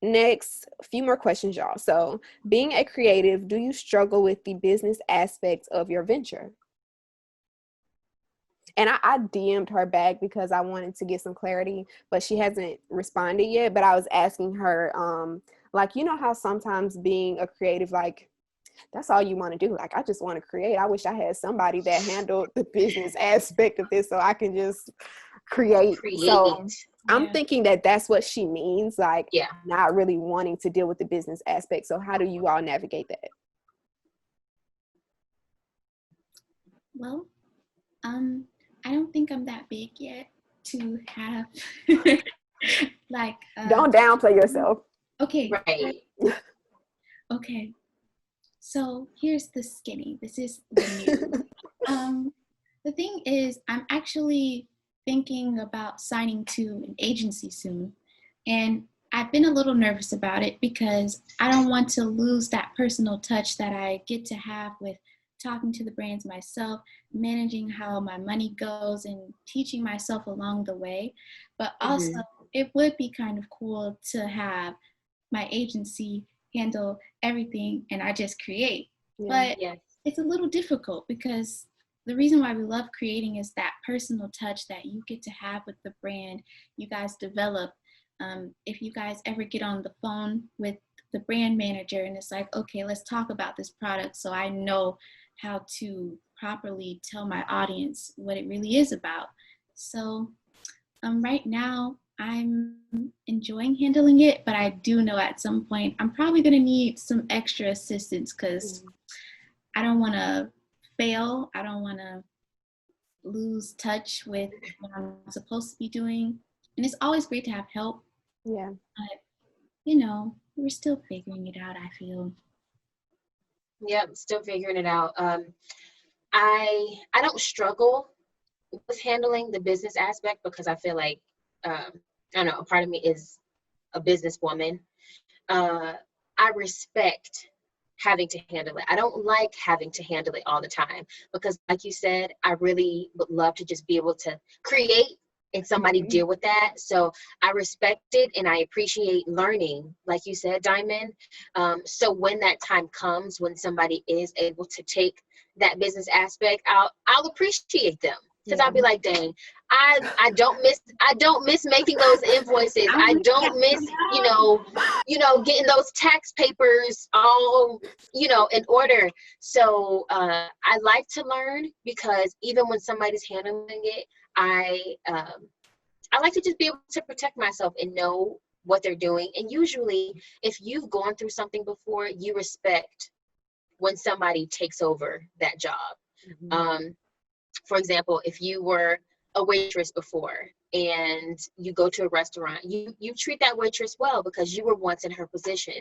next, a few more questions, y'all. So being a creative, do you struggle with the business aspects of your venture? And I DM'd her back because I wanted to get some clarity, but she hasn't responded yet. But I was asking her, like, you know how sometimes being a creative, like, that's all you want to do. Like, I just want to create. I wish I had somebody that handled the business aspect of this so I can just create. So I'm thinking that that's what she means, like not really wanting to deal with the business aspect. So how do you all navigate that? Well, I don't think I'm that big yet to have like don't downplay yourself. Okay. Right. Okay. So here's the skinny. This is the new. The thing is, I'm actually thinking about signing to an agency soon. And I've been a little nervous about it because I don't want to lose that personal touch that I get to have with talking to the brands myself, managing how my money goes, and teaching myself along the way. But also, it would be kind of cool to have my agency handle everything and I just create. But it's a little difficult because the reason why we love creating is that personal touch that you get to have with the brand you guys develop. If you guys ever get on the phone with the brand manager and it's like, okay, let's talk about this product so I know how to properly tell my audience what it really is about. So right now I'm enjoying handling it, but I do know at some point I'm probably going to need some extra assistance because I don't want to fail. I don't want to lose touch with what I'm supposed to be doing. And it's always great to have help. Yeah. But, you know, we're still figuring it out, I feel. Yep, still figuring it out. I don't struggle with handling the business aspect because I feel like, I don't know, a part of me is a businesswoman. I respect having to handle it. I don't like having to handle it all the time because, like you said, I really would love to just be able to create and somebody deal with that. So I respect it and I appreciate learning, like you said, Diamond. So when that time comes, when somebody is able to take that business aspect out, I'll appreciate them. Because I'll be like, dang, I don't miss making those invoices. I don't miss, getting those tax papers all, in order. So I like to learn because even when somebody's handling it, I like to just be able to protect myself and know what they're doing. And usually, if you've gone through something before, you respect when somebody takes over that job. For example, if you were a waitress before and you go to a restaurant, you treat that waitress well because you were once in her position.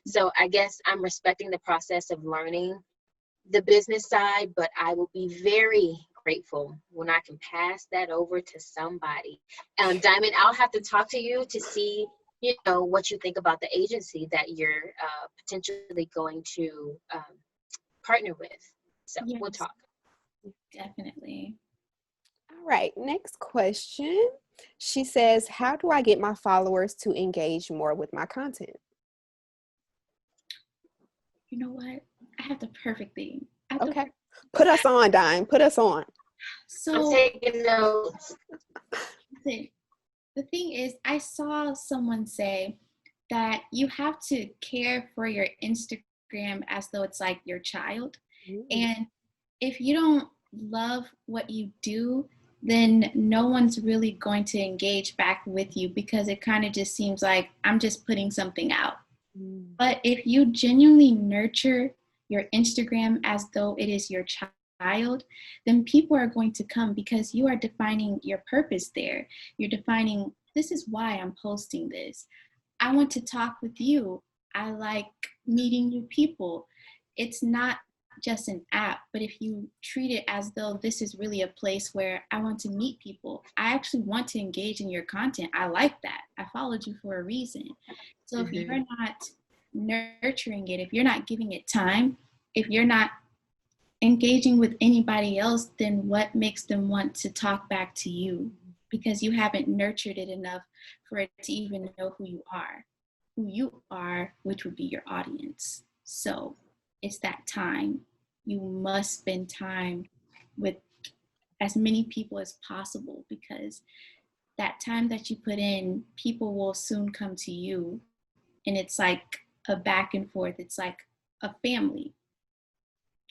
So I guess I'm respecting the process of learning the business side, but I will be very grateful when I can pass that over to somebody. Diamond, I'll have to talk to you to see, what you think about the agency that you're potentially going to partner with. So we'll talk. Definitely. All right, next question. She says, how do I get my followers to engage more with my content? You know what? I have the perfect thing. Okay. Put us on, Dime. Put us on. So I'm taking notes. The thing is, I saw someone say that you have to care for your Instagram as though it's like your child. And if you don't love what you do, then no one's really going to engage back with you because it kind of just seems like I'm just putting something out. But if you genuinely nurture your Instagram as though it is your child, then people are going to come because you are defining your purpose there. You're defining, this is why I'm posting this. I want to talk with you. I like meeting new people. It's not just an app, but if you treat it as though this is really a place where I want to meet people, I actually want to engage in your content. I like that. I followed you for a reason. So if you're not nurturing it, if you're not giving it time, if you're not engaging with anybody else, then what makes them want to talk back to you? Because you haven't nurtured it enough for it to even know who you are, which would be your audience. So it's that time. You must spend time with as many people as possible because that time that you put in, people will soon come to you. And it's like a back and forth. It's like a family.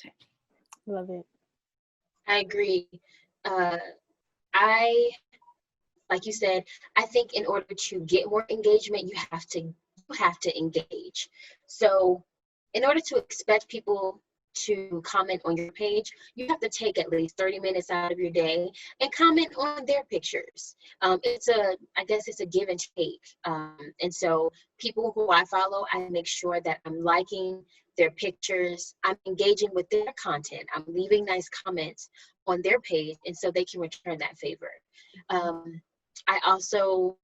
type. Love it. I agree. Uh, I, like you said, I think in order to get more engagement, you have to engage. So in order to expect people to comment on your page, you have to take at least 30 minutes out of your day and comment on their pictures. I guess it's a give and take. And so people who I follow, I make sure that I'm liking their pictures, I'm engaging with their content, I'm leaving nice comments on their page, and so they can return that favor. I also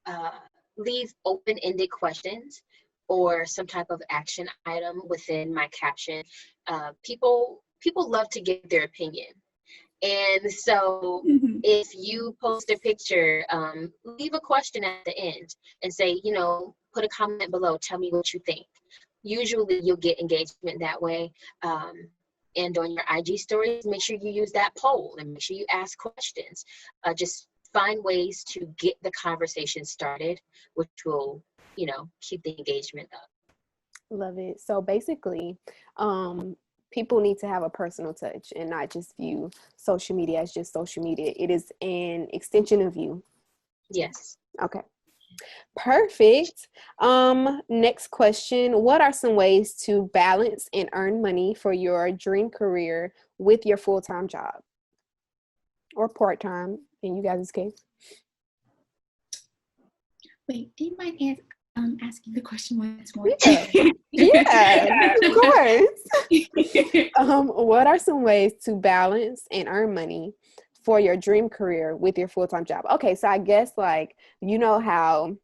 uh, leave open-ended questions or some type of action item within my caption. People love to give their opinion, and so if you post a picture, leave a question at the end and say, put a comment below, tell me what you think. Usually you'll get engagement that way. And on your IG stories, make sure you use that poll and make sure you ask questions. Just find ways to get the conversation started, which will, keep the engagement up. Love it. So basically, people need to have a personal touch and not just view social media as just social media. It is an extension of you. Yes. Okay. Perfect. Next question. What are some ways to balance and earn money for your dream career with your full-time job or part-time in you guys' case? Wait, do you mind asking the question once more? Yeah, of course. What are some ways to balance and earn money for your dream career with your full-time job? Okay, so I guess how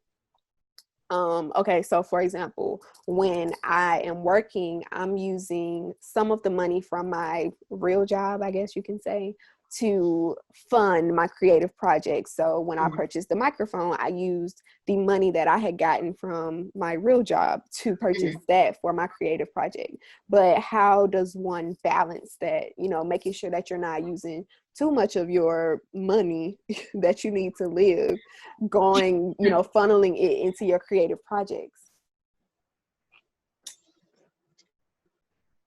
okay, so for example, when I am working, I'm using some of the money from my real job, I guess you can say, to fund my creative projects. So when I purchased the microphone, I used the money that I had gotten from my real job to purchase that for my creative project. But how does one balance that, making sure that you're not using too much of your money that you need to live, funneling it into your creative projects?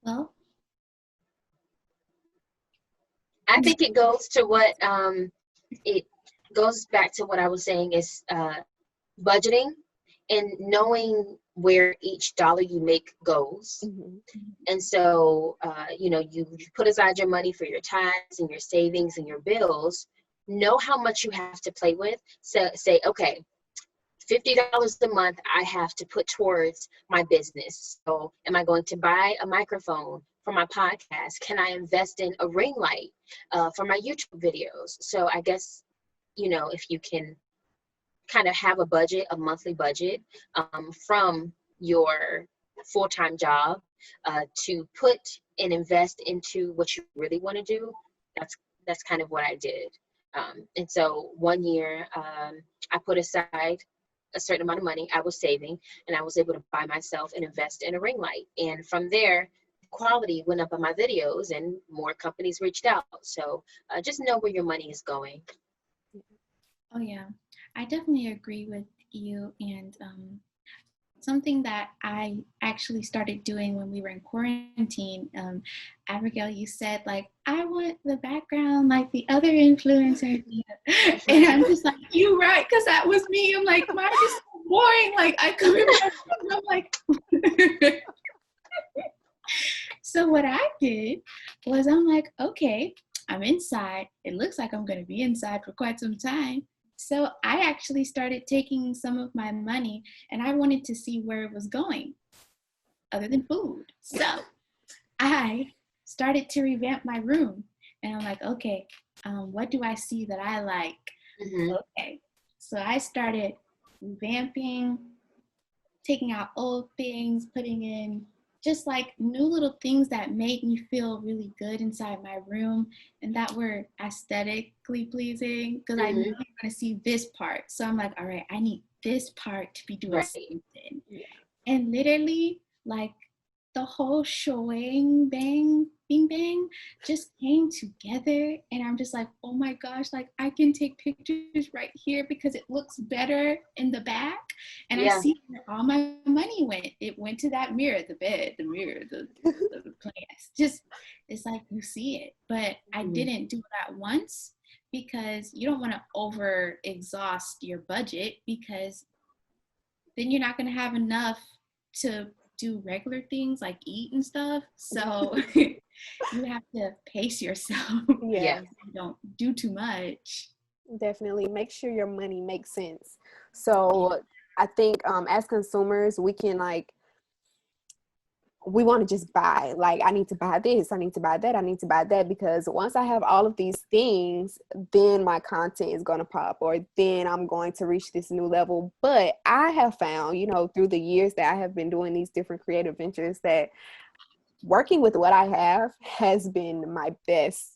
Well, I think it goes to what it goes back to what I was saying is budgeting and knowing where each dollar you make goes. And so, you put aside your money for your tithes and your savings and your bills. Know how much you have to play with. So say, okay, $50 a month I have to put towards my business. So am I going to buy a microphone for my podcast? Can I invest in a ring light for my YouTube videos? So I guess, if you can kind of have a budget, a monthly budget from your full-time job to put and invest into what you really want to do, that's kind of what I did. And so one year I put aside a certain amount of money I was saving, and I was able to buy myself and invest in a ring light. And from there, quality went up on my videos and more companies reached out. So just know where your money is going. oh yeah, I definitely agree with you. And something that I actually started doing when we were in quarantine, Abigail, you said I want the background like the other influencers. And I'm just like, you right, because that was me. I'm like, mine is so boring. I come in my room, I'm like, so what I did was I'm like, okay, I'm inside. It looks like I'm going to be inside for quite some time. So I actually started taking some of my money and I wanted to see where it was going other than food. So I started to revamp my room and I'm like, okay, what do I see that I like? Okay. So I started revamping, taking out old things, putting in just new little things that made me feel really good inside my room and that were aesthetically pleasing because I knew I was going to see this part. So I'm like, all right, I need this part to be doing something. Yeah. And literally, the whole showing bang bing bang just came together, and I'm just like, oh my gosh, like I can take pictures right here because it looks better in the back, and I Yeah. see where all my money went. It went to that mirror, the bed, the mirror, the plants. Just, it's like you see it. But I didn't do it at once because you don't want to over exhaust your budget, because then you're not going to have enough to do regular things like eat and stuff. So you have to pace yourself. Yeah, Don't do too much. definitely make sure your money makes sense. So I think as consumers, we can like, we want to just buy, like, I need to buy this, I need to buy that, I need to buy that, because once I have all of these things, then my content is going to pop, or then I'm going to reach this new level. But I have found, you know, through the years that I have been doing these different creative ventures, that working with what I have has been my best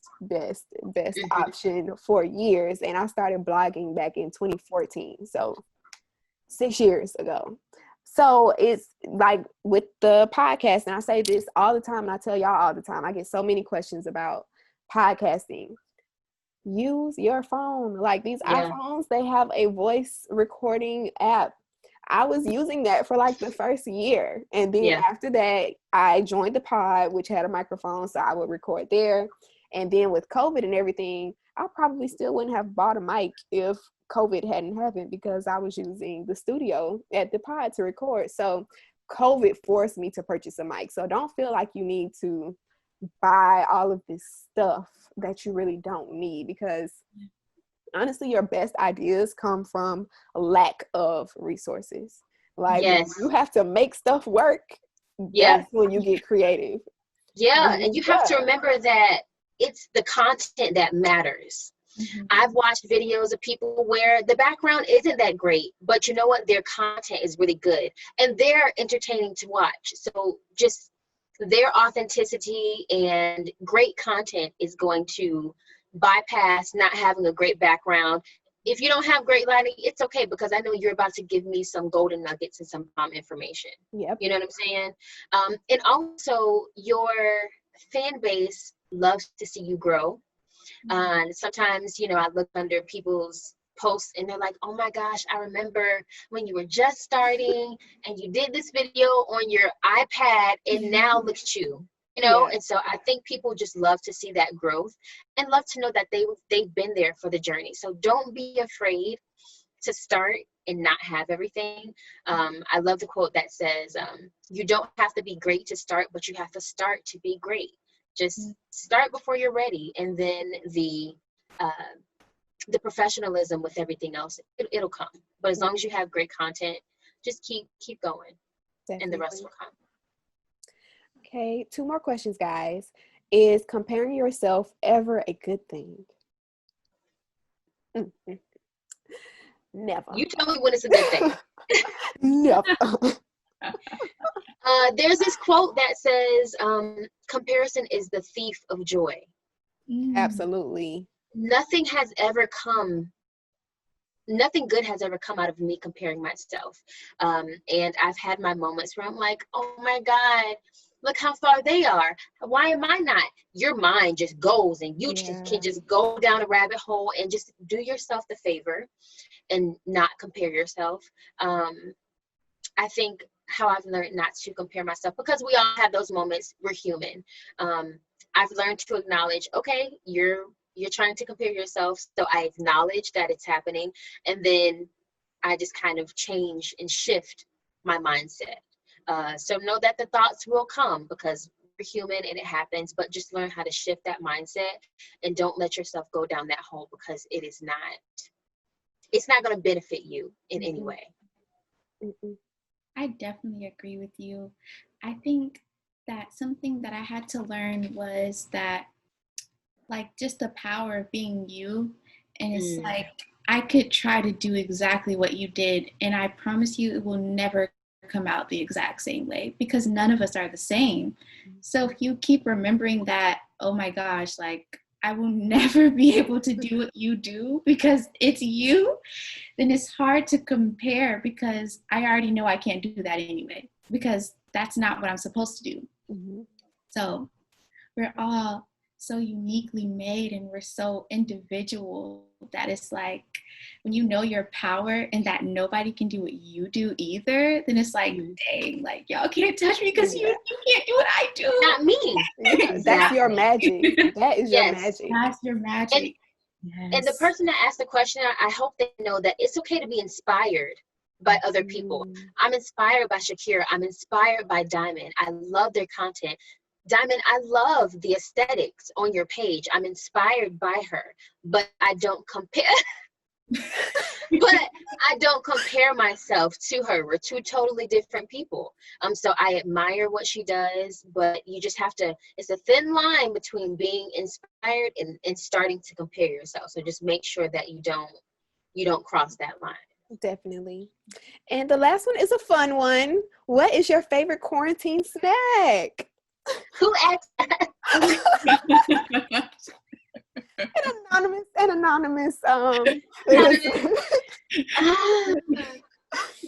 option for years. And I started blogging back in 2014, so 6 years ago. So it's like with the podcast, and I say this all the time, and I tell y'all all the time, I get so many questions about podcasting. Use your phone. Like these iPhones, they have a voice recording app. I was using that for like the first year. And then after that, I joined the pod, which had a microphone, so I would record there. And then with COVID and everything, I probably still wouldn't have bought a mic if COVID hadn't happened, because I was using the studio at the pod to record. So COVID forced me to purchase a mic. So don't feel like you need to buy all of this stuff that you really don't need, because honestly, your best ideas come from a lack of resources. Like when you have to make stuff work, that's when you get creative. Yeah, and you have to remember that it's the content that matters. I've watched videos of people where the background isn't that great, but you know what? Their content is really good and they're entertaining to watch. So just their authenticity and great content is going to bypass not having a great background. If you don't have great lighting, it's okay, because I know you're about to give me some golden nuggets and some information. Yep. You know what I'm saying? And also, your fan base loves to see you grow. And sometimes, you know, I look under people's posts and they're like, oh my gosh, I remember when you were just starting and you did this video on your iPad and now look at you. You know, and so I think people just love to see that growth and love to know that they've been there for the journey. So don't be afraid to start and not have everything. I love the quote that says, you don't have to be great to start, but you have to start to be great. Just start before you're ready, and then the professionalism with everything else, it'll come. But as long as you have great content, just keep going. Definitely. And the rest will come. Okay, 2 more questions, guys. Is comparing yourself ever a good thing? Never. You tell me when it's a good thing. Never. There's this quote that says, comparison is the thief of joy. Absolutely. Nothing good has ever come out of me comparing myself. And I've had my moments where I'm like, oh my God, look how far they are. Why am I not? Your mind just goes, and you can just go down a rabbit hole, and just do yourself the favor and not compare yourself. I think how I've learned not to compare myself, because we all have those moments. We're human. I've learned to acknowledge, okay, you're trying to compare yourself. So I acknowledge that it's happening. And then I just kind of change and shift my mindset. So know that the thoughts will come, because we're human and it happens, but just learn how to shift that mindset and don't let yourself go down that hole, because it's not going to benefit you in any way. I definitely agree with you. I think that something that I had to learn was that, like, just the power of being you. And it's like, I could try to do exactly what you did, and I promise you it will never come out the exact same way, because none of us are the same. So if you keep remembering that, oh my gosh, like, I will never be able to do what you do because it's you, then it's hard to compare, because I already know I can't do that anyway, because that's not what I'm supposed to do. Mm-hmm. So we're all so uniquely made, and we're so individual that it's like when you know your power and that nobody can do what you do either, then it's like, dang, like y'all can't touch me because you can't do what I do. Not me. Yeah, that's your magic. That is your magic. That's your magic. And the person that asked the question, I hope they know that it's okay to be inspired by other people. I'm inspired by Shaakira. I'm inspired by Diamond. I love their content. Diamond, I love the aesthetics on your page. I'm inspired by her, but I don't compare. But I don't compare myself to her. We're two totally different people. So I admire what she does, but you just have to, it's a thin line between being inspired and starting to compare yourself. So just make sure that you don't cross that line. Definitely. And the last one is a fun one. What is your favorite quarantine snack? Who asked that? An anonymous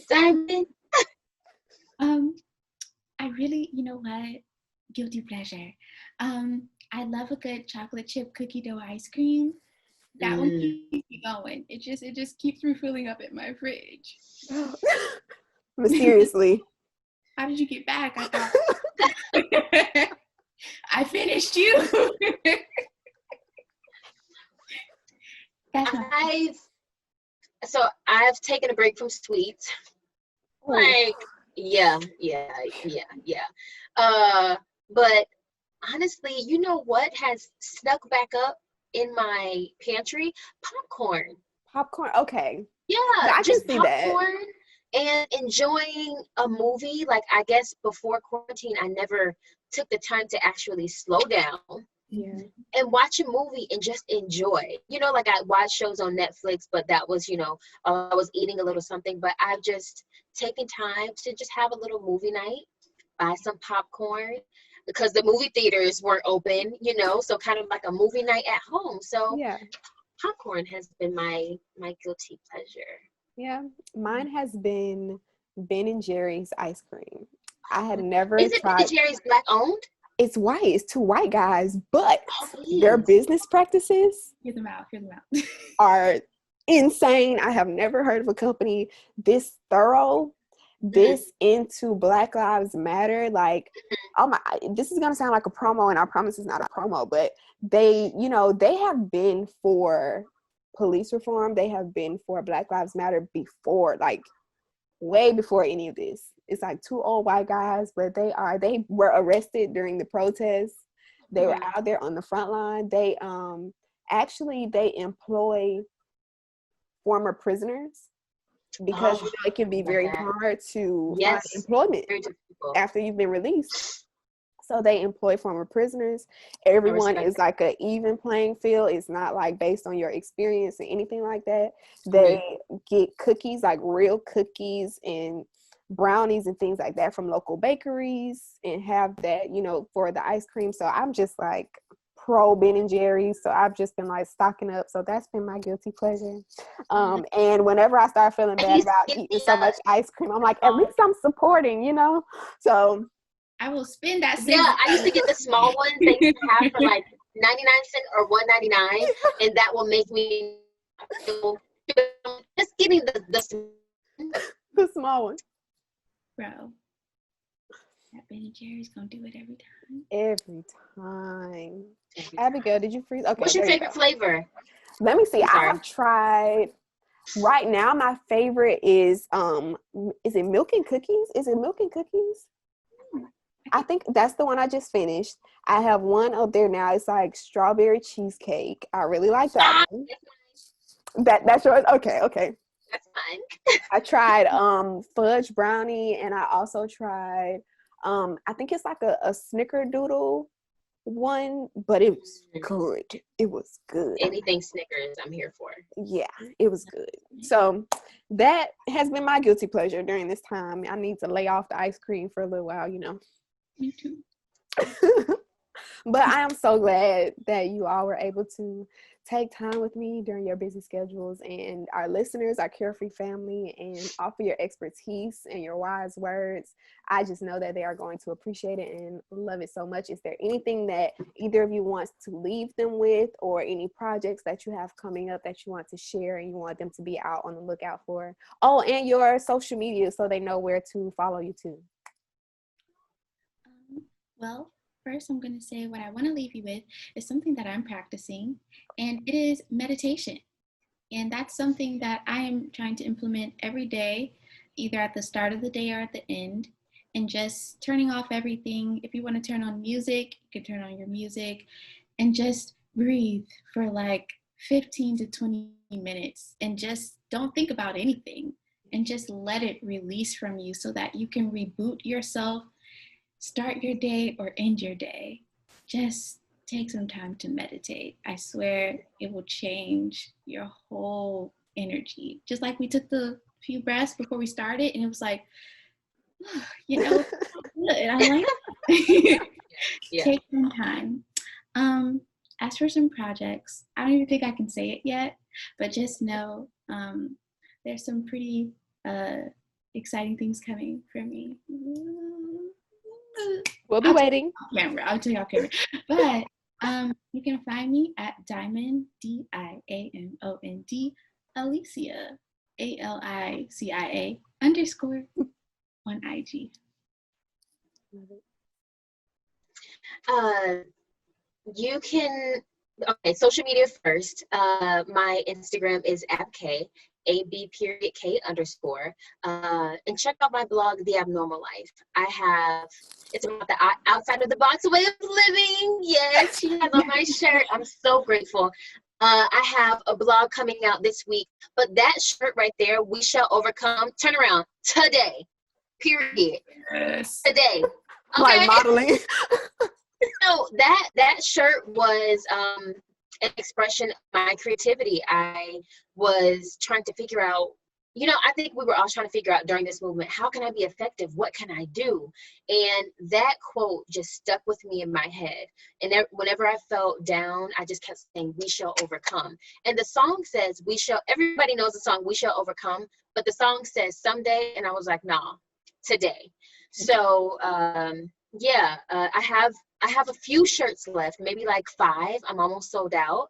Diamond. I really, you know what? Guilty pleasure. I love a good chocolate chip cookie dough ice cream. That one keeps me going. It just keeps refilling up in my fridge. Mysteriously. How did you get back? I thought I finished you. I've taken a break from sweets. Like, yeah. But honestly, you know what has snuck back up in my pantry? Popcorn. Popcorn, okay. Yeah, I just can see popcorn and enjoying a movie. Like, I guess before quarantine, I never took the time to actually slow down. Yeah. And watch a movie and just enjoy. You know, like I watch shows on Netflix, but that was, I was eating a little something. But I've just taken time to just have a little movie night, buy some popcorn, because the movie theaters weren't open, so kind of like a movie night at home. So yeah, popcorn has been my guilty pleasure. Yeah, mine has been Ben and Jerry's ice cream. I had never Is it tried. Ben and Jerry's black owned? It's white. It's two white guys, but please. Their business practices Hear them out. are insane. I have never heard of a company this thorough, this into Black Lives Matter. Like, oh my, this is gonna sound like a promo, and I promise it's not a promo, but they have been for police reform. They have been for Black Lives Matter before, like way before any of this. It's like two old white guys, but they were arrested during the protests. They were out there on the front line. They they employ former prisoners because it can be very hard to find employment after you've been released. So they employ former prisoners. Everyone is like an even playing field. It's not like based on your experience or anything like that. They get cookies, like real cookies and brownies and things like that from local bakeries, and have that, for the ice cream. So I'm just like pro Ben and Jerry's. So I've just been like stocking up. So that's been my guilty pleasure. And whenever I start feeling bad about eating so much ice cream, I'm like, at least I'm supporting, So I will spend that. Yeah, I used to get the small ones that you have for like 99 cents or $1.99, and that will make me feel just getting the small one. Bro, that Ben and Jerry's gonna do it every time. Every time. Abigail, did you freeze? Okay. What's your favorite flavor? Let me see. I have tried. Right now, my favorite is it milk and cookies? Is it milk and cookies? I think that's the one I just finished. I have one up there now. It's like strawberry cheesecake. I really like that one. That's yours? Okay. That's fine. I tried fudge brownie, and I also tried I think it's like a snickerdoodle one, but it was good. It was good. Anything Snickers, I'm here for. Yeah, it was good. So that has been my guilty pleasure during this time. I need to lay off the ice cream for a little while, Me too. But I am so glad that you all were able to take time with me during your busy schedules, and our listeners, our Carefree family, and offer your expertise and your wise words. I just know that they are going to appreciate it and love it so much. Is there anything that either of you wants to leave them with, or any projects that you have coming up that you want to share and you want them to be out on the lookout for? Oh, and your social media so they know where to follow you too. Well, first, I'm going to say what I want to leave you with is something that I'm practicing, and it is meditation. And that's something that I am trying to implement every day, either at the start of the day or at the end, and just turning off everything. If you want to turn on music, you can turn on your music and just breathe for like 15 to 20 minutes and just don't think about anything and just let it release from you so that you can reboot yourself, start your day or end your day. Just take some time to meditate. I swear it will change your whole energy. Just like we took the few breaths before we started, and it was like, you know, good. I like it. Yeah. Take some time. As for some projects, I don't even think I can say it yet, but just know there's some pretty exciting things coming for me. We'll be waiting. I'll tell you off camera. But you can find me at Diamond, DIAMOND, Alicia, ALICIA _ on IG. You can, okay, social media first. My Instagram is abk, AB.K _. And check out my blog, The Abnormal Life. It's about the outside of the box way of living. Yes, she has on my shirt. I'm so grateful. I have a blog coming out this week, but that shirt right there, We Shall Overcome, turn around, today, period. Yes. Today. Okay. Like modeling. So that shirt was an expression of my creativity. I was trying to figure out, I think we were all trying to figure out during this movement, how can I be effective? What can I do? And that quote just stuck with me in my head. And whenever I felt down, I just kept saying, we shall overcome. And the song says, everybody knows the song, We Shall Overcome, but the song says someday. And I was like, nah, today. So, I have a few shirts left, maybe like 5. I'm almost sold out.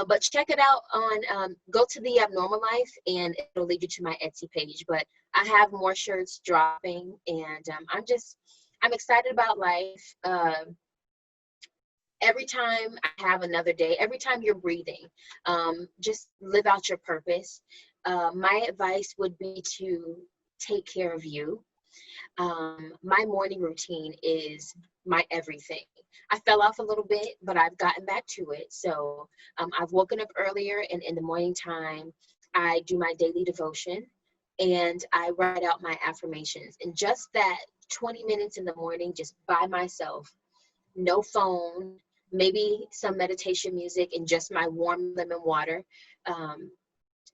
But check it out on, go to The Abnormal Life and it'll lead you to my Etsy page. But I have more shirts dropping, and I'm excited about life. Every time I have another day, every time you're breathing, just live out your purpose. My advice would be to take care of you. My morning routine is my everything. I fell off a little bit, but I've gotten back to it. So I've woken up earlier, and in the morning time, I do my daily devotion and I write out my affirmations. And just that 20 minutes in the morning, just by myself, no phone, maybe some meditation music and just my warm lemon water.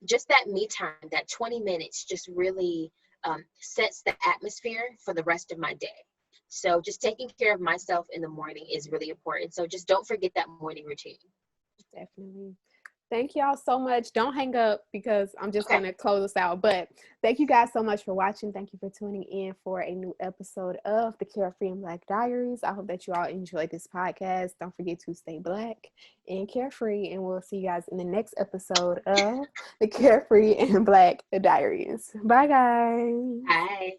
Just that me time, that 20 minutes just really sets the atmosphere for the rest of my day. So just taking care of myself in the morning is really important. So just don't forget that morning routine. Definitely. Thank y'all so much. Don't hang up because I'm just going to close us out. But thank you guys so much for watching. Thank you for tuning in for a new episode of the Carefree and Black Diaries. I hope that you all enjoyed this podcast. Don't forget to stay black and carefree. And we'll see you guys in the next episode of the Carefree and Black Diaries. Bye, guys. Bye.